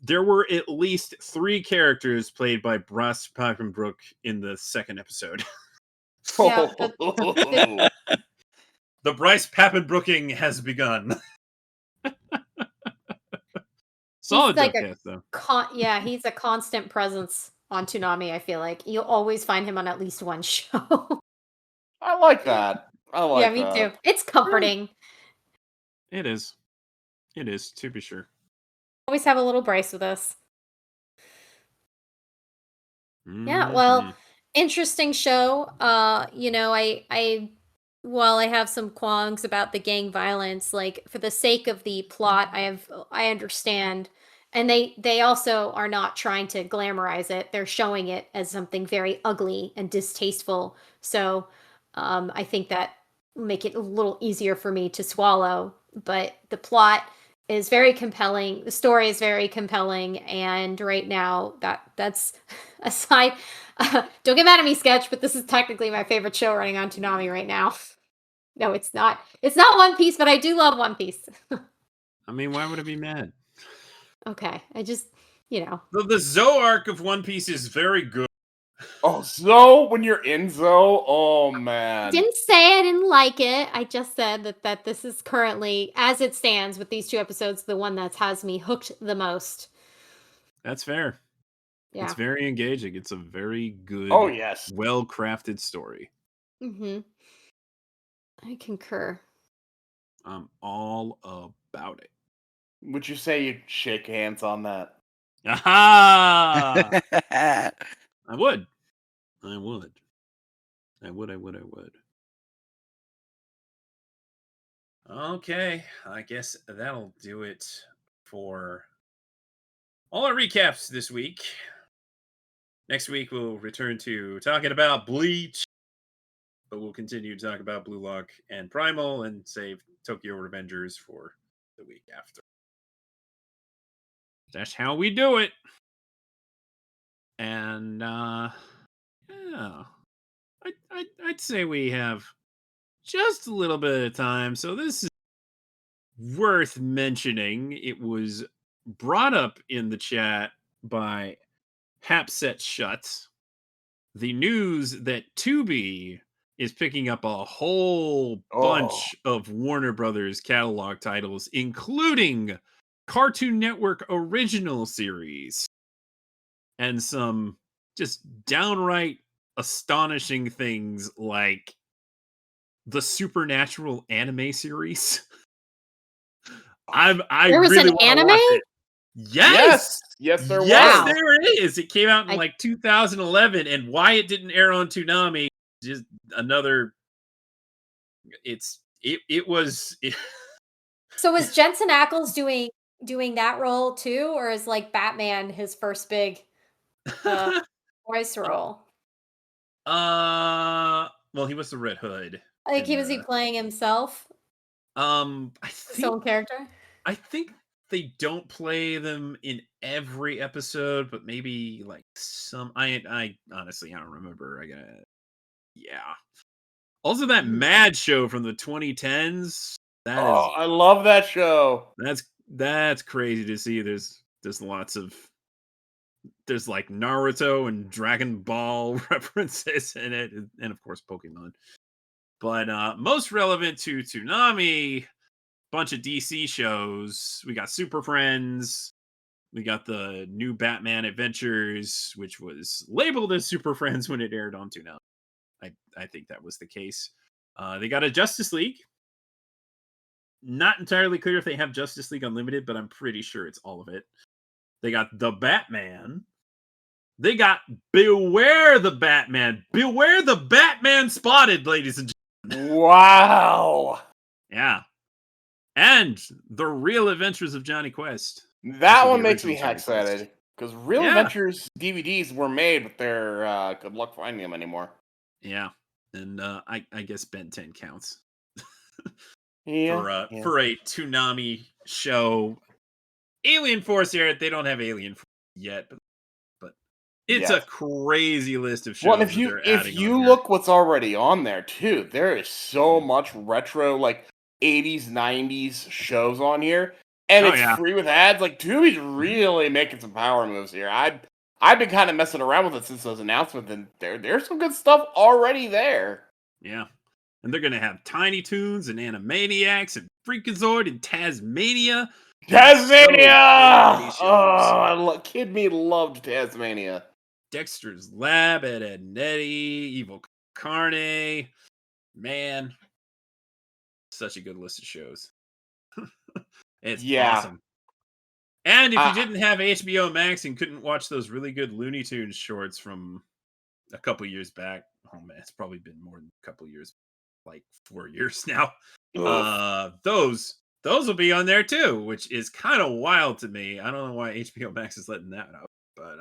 There were at least 3 characters played by Brass Papenbrook in the second episode. Yeah, The Bryce Papenbrooking has begun. Solid like joke, though. yeah, he's a constant presence on Toonami. I feel like you'll always find him on at least one show. I like that. I like Yeah, me too. It's comforting. It is. It is, to be sure. Always have a little Bryce with us. Yeah, Mhm. well, interesting show. I while I have some qualms about the gang violence, like for the sake of the plot, I understand. And they also are not trying to glamorize it. They're showing it as something very ugly and distasteful. So, I think that will make it a little easier for me to swallow. But the plot is very compelling. The story is very compelling, and right now that's aside. Don't get mad at me, Sketch, but this is technically my favorite show running on Toonami right now. No, it's not. It's not One Piece, but I do love One Piece. I mean, why would I be mad? Okay, I just, The Zoe arc of One Piece is very good. Oh, Zoe, when you're in Zoe, oh man. Didn't say I didn't like it. I just said that this is currently, as it stands with these 2 episodes, the one that has me hooked the most. That's fair. Yeah. It's very engaging. It's a very good, Oh yes. well-crafted story. Mm-hmm. I concur. I'm all about it. Would you say you'd shake hands on that? Aha! I would. I would. Okay, I guess that'll do it for all our recaps this week. Next week, we'll return to talking about Bleach, but we'll continue to talk about Blue Lock and Primal and save Tokyo Revengers for the week after. That's how we do it. And, yeah, I'd say we have just a little bit of time. So this is worth mentioning. It was brought up in the chat by Hapset Shut. The news that Tubi is picking up a whole bunch of Warner Brothers catalog titles, including Cartoon Network original series and some just downright astonishing things like the Supernatural anime series. I There was really an wanna anime? watch it. Yes, there was. Wow. there it is. It came out in like 2011, and why it didn't air on Toonami, just another. It was. So is Jensen Ackles doing that role too, or is like Batman his first big voice role? Well, he was the Red Hood. Like was he playing himself? I His own think character? I think they don't play them in every episode, but maybe like some. I honestly I don't remember. Yeah. Also, that Mad show from the 2010s. I love that show. That's crazy to see. There's lots of like Naruto and Dragon Ball references in it, and of course Pokemon. But most relevant to Toonami, bunch of DC shows. We got Super Friends. We got the new Batman Adventures, which was labeled as Super Friends when it aired on Toonami. I think that was the case. They got a Justice League. Not entirely clear if they have Justice League Unlimited, but I'm pretty sure it's all of it. They got the Batman. They got Beware the Batman. Beware the Batman Spotted, ladies and gentlemen. Wow. Yeah. And the Real Adventures of Johnny Quest. That one makes me excited. Because Real Yeah. Adventures DVDs were made, but they're good luck finding them anymore. Yeah, and I guess Ben 10 counts Yeah. for a Toonami show. Alien Force here, they don't have Alien Force yet, but it's a Yes. crazy list of shows Well, if that you they're if adding you on here. look what's already on there too, there is so much retro like 80s, 90s shows on here, and Oh, it's yeah. free with ads. Like Tubi's really making some power moves here. I've been kind of messing around with it since those announcements, and there's some good stuff already there. Yeah, and they're gonna have Tiny Toons and Animaniacs and Freakazoid and Tasmania. Tasmania! So many shows. Kid me loved Tasmania. Dexter's Lab, Ed, Edd and Eddy, Evil Carne. Man, such a good list of shows. It's Yeah. awesome. And if you Uh, didn't have HBO Max and couldn't watch those really good Looney Tunes shorts from a couple years back, oh man, it's probably been more than a couple years, like 4 years now. Those will be on there too, which is kind of wild to me. I don't know why HBO Max is letting that out, but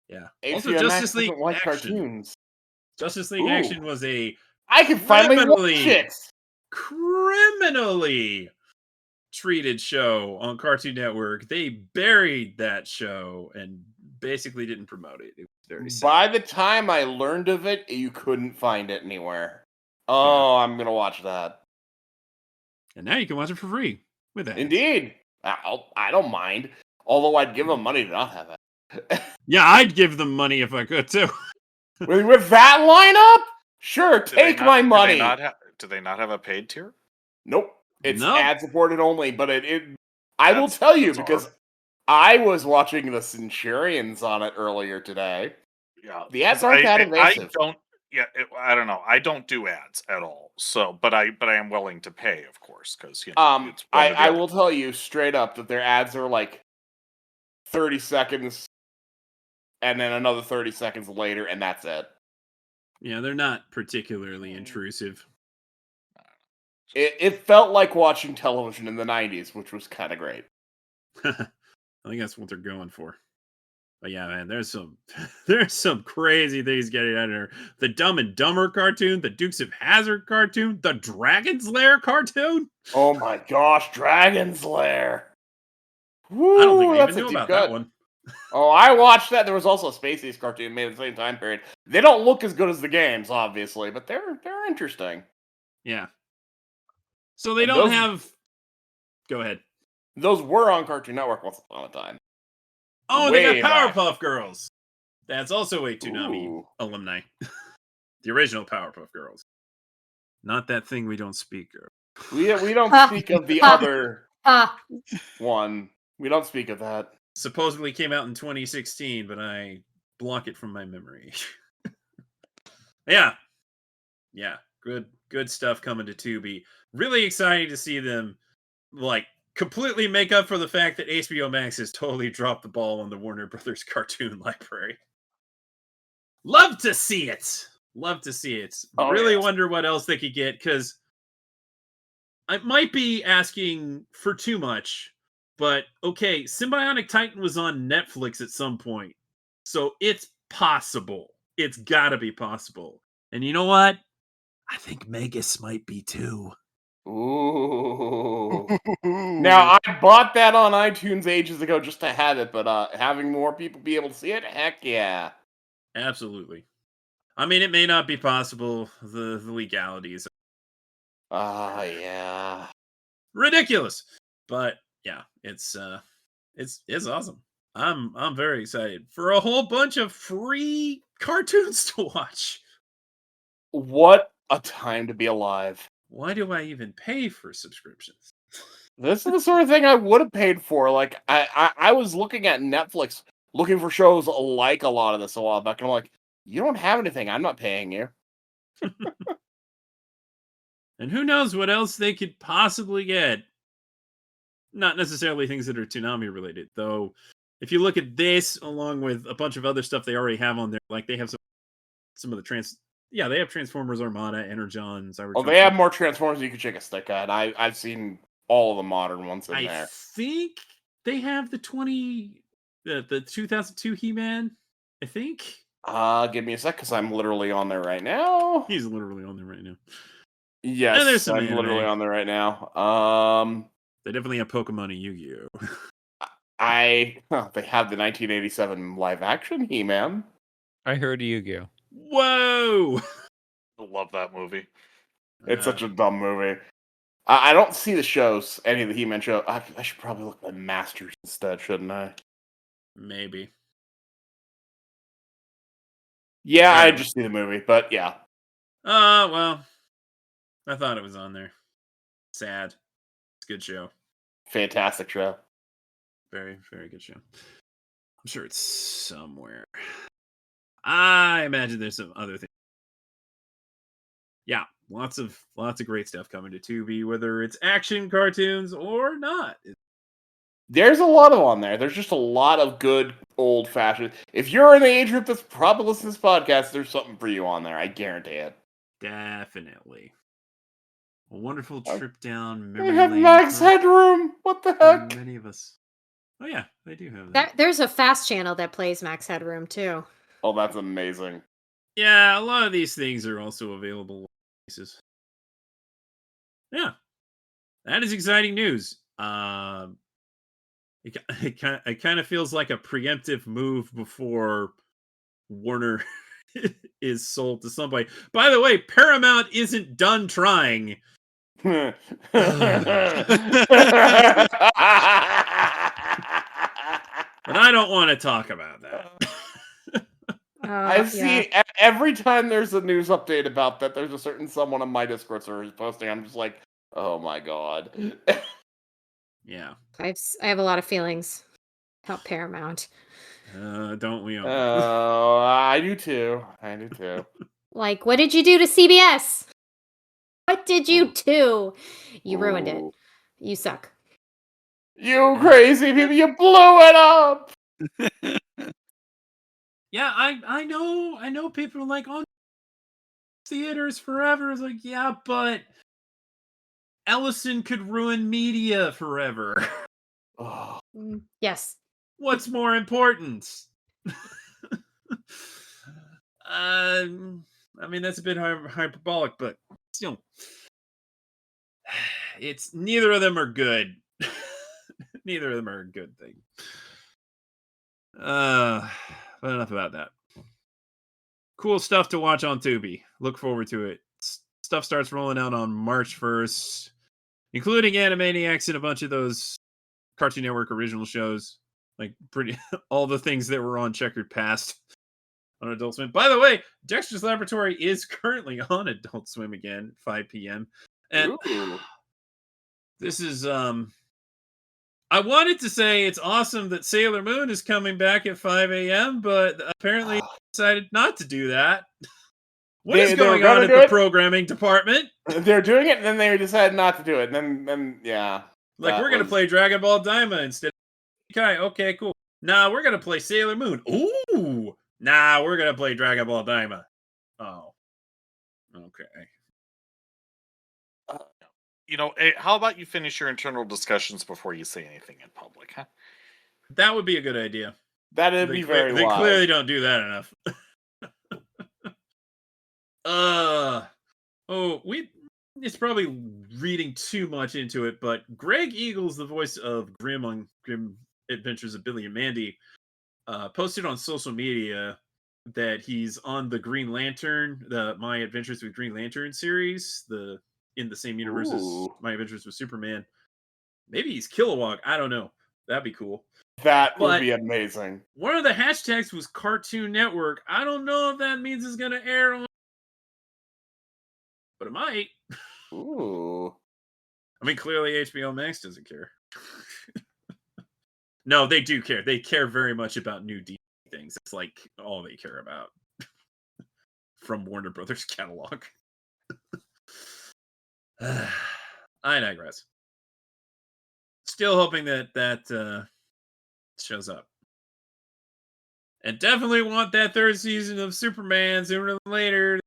yeah. Also, HBO Max Justice League doesn't like Action. cartoons. Justice League Ooh. Action was a I can finally watch it. criminally treated show on Cartoon Network. They buried that show and basically didn't promote it. It was very sad. By the time I learned of it, you couldn't find it anywhere. Oh, I'm gonna watch that. And now you can watch it for free with that. Indeed, I don't mind. Although I'd give them money to not have it. Yeah, I'd give them money if I could too. with that lineup, sure, take my money. Do they not have a paid tier? Nope, it's No. ad supported only. But I will tell you because I was watching the Centurions on it earlier today. Yeah, The ads aren't that invasive. I don't know. I don't do ads at all. So, but I am willing to pay, of course, because it's one or the I other. will tell you straight up that their ads are like 30 seconds and then another 30 seconds later, and that's it. Yeah, they're not particularly intrusive. It felt like watching television in the 90s, which was kind of great. I think that's what they're going for. But yeah, man, there's some crazy things getting out of there. The Dumb and Dumber cartoon, the Dukes of Hazzard cartoon, the Dragon's Lair cartoon. Oh my gosh, Dragon's Lair. Woo, I don't think I that's even a knew deep about cut. that one. Oh, I watched that. There was also a Space Ace cartoon made at the same time period. They don't look as good as the games, obviously, but they're interesting. Yeah. So they And don't those- have. Go ahead. Those were on Cartoon Network once upon a time. Oh, and Way they got back. Powerpuff Girls. That's also a Toonami Ooh. alumni. The original Powerpuff Girls. Not that thing we don't speak of. We don't speak of the other Ah, one. We don't speak of that. Supposedly came out in 2016, but I block it from my memory. Yeah. Good stuff coming to Tubi. Really excited to see them like completely make up for the fact that HBO Max has totally dropped the ball on the Warner Brothers cartoon library. Love to see it. Oh, Really yes. wonder what else they could get, because I might be asking for too much, but okay, Symbionic Titan was on Netflix at some point, so it's possible. It's gotta be possible. And you know what? I think Megas might be too. Ooh. Now, I bought that on iTunes ages ago just to have it, but having more people be able to see it, heck yeah. Absolutely. I mean, it may not be possible. The legalities Ah, yeah. ridiculous, but yeah, it's awesome. I'm very excited for a whole bunch of free cartoons to watch. What a time to be alive. Why do I even pay for subscriptions? This is the sort of thing I would have paid for. Like, I was looking at Netflix, looking for shows like a lot of this a while back, and I'm like, you don't have anything. I'm not paying you. And who knows what else they could possibly get. Not necessarily things that are Toonami related, though. If you look at this, along with a bunch of other stuff they already have on there, like they have some of the they have Transformers Armada, Energon, Cybertron. Oh, they have more Transformers than you can shake a stick at. I've seen all of the modern ones in there. I think they have the the 2002 He-Man, I think. Give me a sec, because I'm literally on there right now. He's literally on there right now. Yes, And there's some I'm literally anime. on there right now. They definitely have Pokemon and Yu-Gi-Oh. They have the 1987 live action He-Man. I heard Yu-Gi-Oh. Whoa! I love that movie. It's such a dumb movie. I don't see the shows, any of the He-Man shows. I should probably look at Masters instead, shouldn't I? Maybe. Yeah, I Alright. just see the movie, but yeah. Well, I thought it was on there. Sad. It's a good show. Fantastic show. Very, very good show. I'm sure it's somewhere. I imagine there's some other things. Yeah, lots of great stuff coming to Tubi, whether it's action cartoons or not. There's a lot of on there. There's just a lot of good old fashioned. If you're in the age group that's probably listening to this podcast, there's something for you on there. I guarantee it. Definitely. A wonderful trip down They memory have lane. Max for Headroom. What the heck? many of us. Oh yeah, they do have that. There's a fast channel that plays Max Headroom too. Oh, that's amazing. Yeah, a lot of these things are also available places. Yeah, that is exciting news. It kind of feels like a preemptive move before Warner is sold to somebody. By the way, Paramount isn't done trying. But I don't want to talk about that. I see every time there's a news update about that, there's a certain someone on my Discord server who's posting. I'm just like, oh my god. Yeah. I have a lot of feelings about Paramount. Don't we all? Oh, I do too. I do too. Like, what did you do to CBS? What did you do? You ruined it. Ooh. You suck. You crazy people! You blew it up. Yeah, I know people are like, on theaters forever. It's like, yeah, but Ellison could ruin media forever. Oh. Yes. What's more important? I mean, that's a bit hyperbolic, but still, it's neither of them are good. Neither of them are a good thing. But enough about that. Cool stuff to watch on Tubi. Look forward to it. Stuff starts rolling out on March 1st, including Animaniacs and a bunch of those Cartoon Network original shows. Like pretty all the things that were on Checkered Past on Adult Swim. By the way, Dexter's Laboratory is currently on Adult Swim again, 5 p.m. And Ooh. this is I wanted to say it's awesome that Sailor Moon is coming back at 5 a.m., but apparently decided not to do that. What is going on at the programming department? They're doing it, and then they decided not to do it. And then yeah. Like, we're going to play Dragon Ball Daima instead of Kai. Okay, cool. Nah, we're going to play Sailor Moon. Ooh! Nah, we're going to play Dragon Ball Daima. Oh. Okay. How about you finish your internal discussions before you say anything in public, huh? That would be a good idea. That'd be very They wise. clearly don't do that enough. It's probably reading too much into it, but Greg Eagles, the voice of Grim on Grim Adventures of Billy and Mandy, posted on social media that he's on the Green Lantern, the My Adventures with Green Lantern series, in the same universe as My Adventures with Superman. Maybe he's Kilowog. I don't know. That'd be cool. That would be amazing. One of the hashtags was Cartoon Network. I don't know if that means it's going to air on, but it might. Ooh. I mean, clearly HBO Max doesn't care. No, they do care. They care very much about new DC things. It's like all they care about from Warner Brothers catalog. I digress. Still hoping that shows up. And definitely want that third season of Superman sooner than later.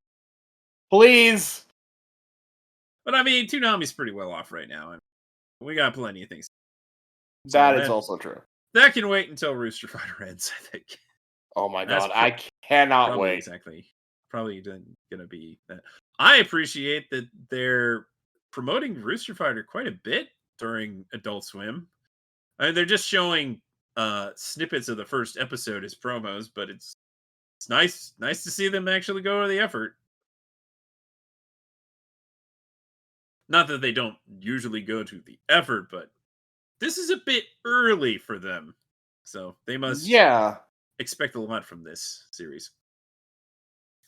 Please. But I mean, Toonami's pretty well off right now. We got plenty of things. That is also true. that can wait until Rooster Fighter ends, I think. Oh my That's god, I cannot Probably wait. exactly. Probably gonna be that. I appreciate that they're promoting Rooster Fighter quite a bit during Adult Swim. I mean, they're just showing snippets of the first episode as promos, but it's nice to see them actually go to the effort. Not that they don't usually go to the effort, but this is a bit early for them. So they must Yeah. expect a lot from this series.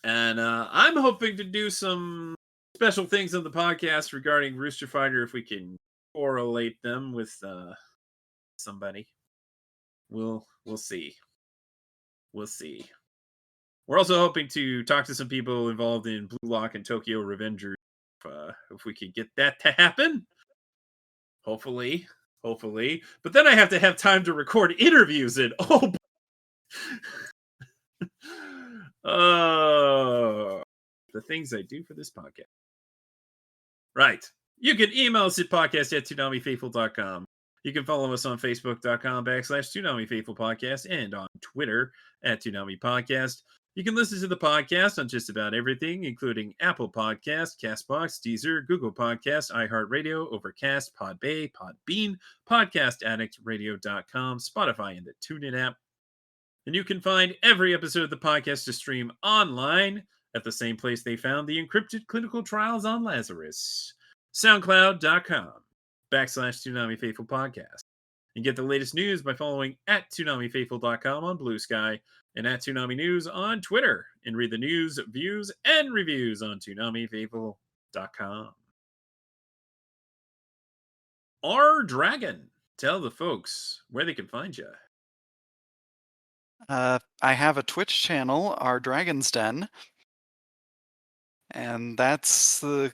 And I'm hoping to do some special things on the podcast regarding Rooster Fighter if we can correlate them with somebody. We'll see. We'll see. We're also hoping to talk to some people involved in Blue Lock and Tokyo Revengers if we could get that to happen. Hopefully. But then I have to have time to record interviews and the things I do for this podcast. Right. You can email us at podcast@toonamifaithful.com. You can follow us on Facebook.com/ToonamiFaithfulPodcast and on Twitter @ToonamiPodcast. You can listen to the podcast on just about everything, including Apple Podcasts, CastBox, Deezer, Google Podcasts, iHeartRadio, Overcast, Podbay, Podbean, Podcast Addict, Radio.com, Spotify, and the TuneIn app. And you can find every episode of the podcast to stream online at the same place they found the encrypted clinical trials on Lazarus, soundcloud.com/Toonami Faithful Podcast. And get the latest news by following @ToonamiFaithful.com on Blue Sky and @Toonami News on Twitter. And read the news, views, and reviews on ToonamiFaithful.com. R Dragon, tell the folks where they can find you. I have a Twitch channel, R Dragon's Den, and that's the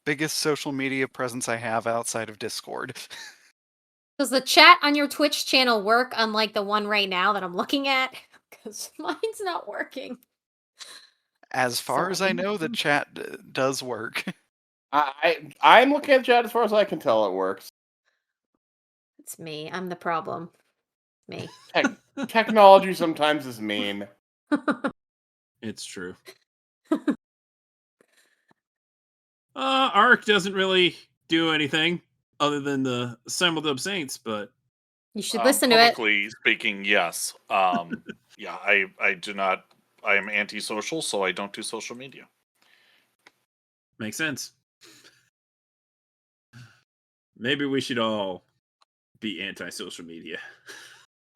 biggest social media presence I have outside of Discord. Does the chat on your Twitch channel work unlike the one right now that I'm looking at? Because mine's not working. As far as I know, the chat does work. I'm looking at chat as far as I can tell. It works. It's me. I'm the problem. Me. Technology sometimes is mean. It's true. Arc doesn't really do anything other than the Simuldub Saints, but You should listen to it. Publicly speaking, yes. Yeah, I do not. I am antisocial, so I don't do social media. makes sense. Maybe we should all be anti-social media.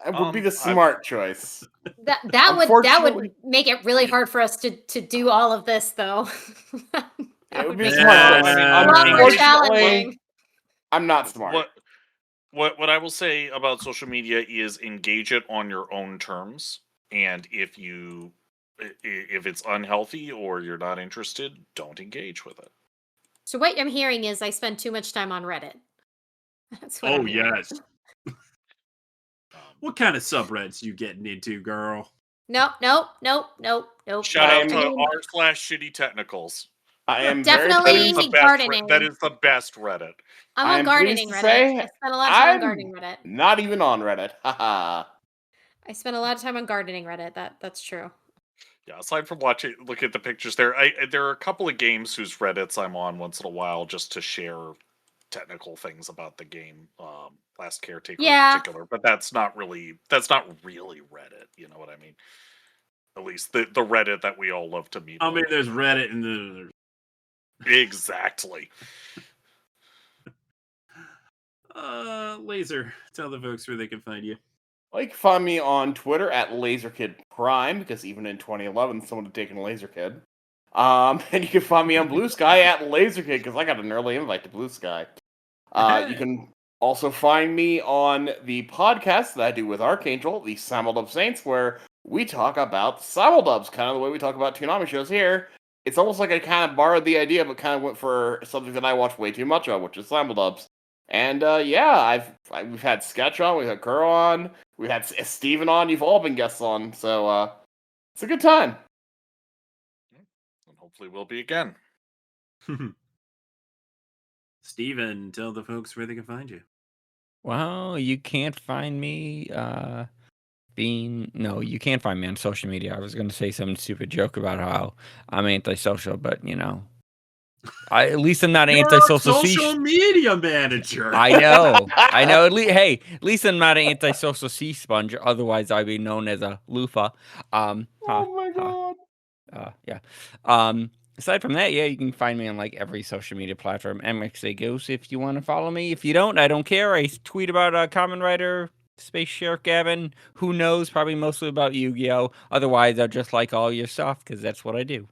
It would be the I- smart choice. That would Unfortunately- make it really hard for us to do all of this, though. It would be make a it smart Yeah, choice. I a lot more Unfortunately, challenging. I'm not smart. What I will say about social media is engage it on your own terms, and if it's unhealthy or you're not interested, don't engage with it. So what I'm hearing is I spend too much time on Reddit. That's what Oh I'm hearing. yes. What kind of subreddits you getting into, girl? Nope. Shout out I'm- to r/shitty technicals. I am Definitely very gardening. That is the best Reddit. I'm I on am gardening pleased Reddit. to say I spent a lot of time on I'm gardening Reddit. not even on Reddit. Haha. I spent a lot of time on gardening Reddit. That's true. Yeah, aside from look at the pictures there. There are a couple of games whose Reddits I'm on once in a while just to share technical things about the game. Last Caretaker Yeah. in particular, but that's not really Reddit. You know what I mean? At least the Reddit that we all love to meet. I mean, there's Reddit and there's Exactly. Laser. Tell the folks where they can find you. Well, you can find me on Twitter at LaserKidPrime, because even in 2011, someone had taken LaserKid. And you can find me on Blue Sky at LaserKid, because I got an early invite to Blue Sky. You can also find me on the podcast that I do with Archangel, the Simuldub Saints, where we talk about Simuldubs, kind of the way we talk about Toonami shows here. It's almost like I kind of borrowed the idea, but kind of went for something that I watch way too much of, which is Simuldubs. And yeah, we've had Sketch on, we've had Kuro on, we've had Steven on, you've all been guests on, so it's a good time. And hopefully we'll be again. Steven, tell the folks where they can find you. Well, you can't find me you can't find me on social media. I was going to say some stupid joke about how I'm antisocial, but at least I'm not You're a antisocial. social media manager. I know. At least I'm not an antisocial sea sponge. Otherwise, I'd be known as a loofah. Oh my god. Yeah. Aside from that, yeah, you can find me on like every social media platform. MXA Goose if you want to follow me. If you don't, I don't care. I tweet about Common Rider, Space Sheriff Gavin. Who knows? Probably mostly about Yu-Gi-Oh. Otherwise, I'll just like all your stuff because that's what I do.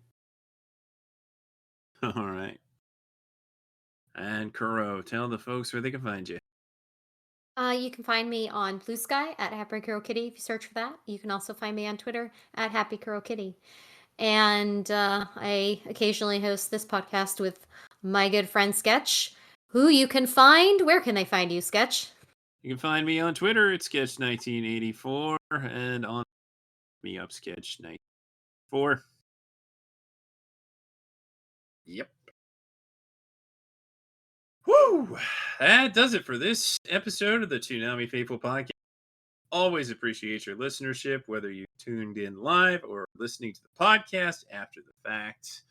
All right. And Kuro, tell the folks where they can find you. You can find me on Blue Sky at Happy Kuro Kitty if you search for that. You can also find me on Twitter at Happy Kuro Kitty. And I occasionally host this podcast with my good friend Sketch, who you can find. Where can they find you, Sketch? You can find me on Twitter at Sketch1984 and on me up Sketch94. Yep. Woo! That does it for this episode of the Toonami Faithful Podcast. Always appreciate your listenership, whether you tuned in live or listening to the podcast after the fact.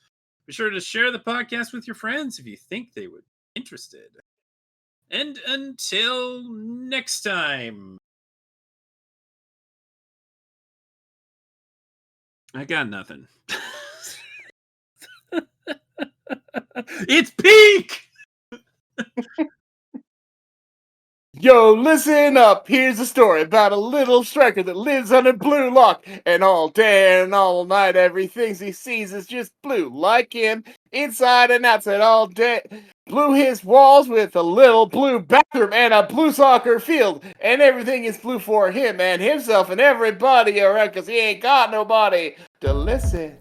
Be sure to share the podcast with your friends if you think they would be interested. And until next time, I got nothing. It's peak! Yo, listen up. Here's a story about a little striker that lives under blue lock. And all day and all night, everything he sees is just blue. Like him, inside and outside all day. Blue his walls with a little blue bathroom and a blue soccer field. And everything is blue for him and himself and everybody around because he ain't got nobody to listen.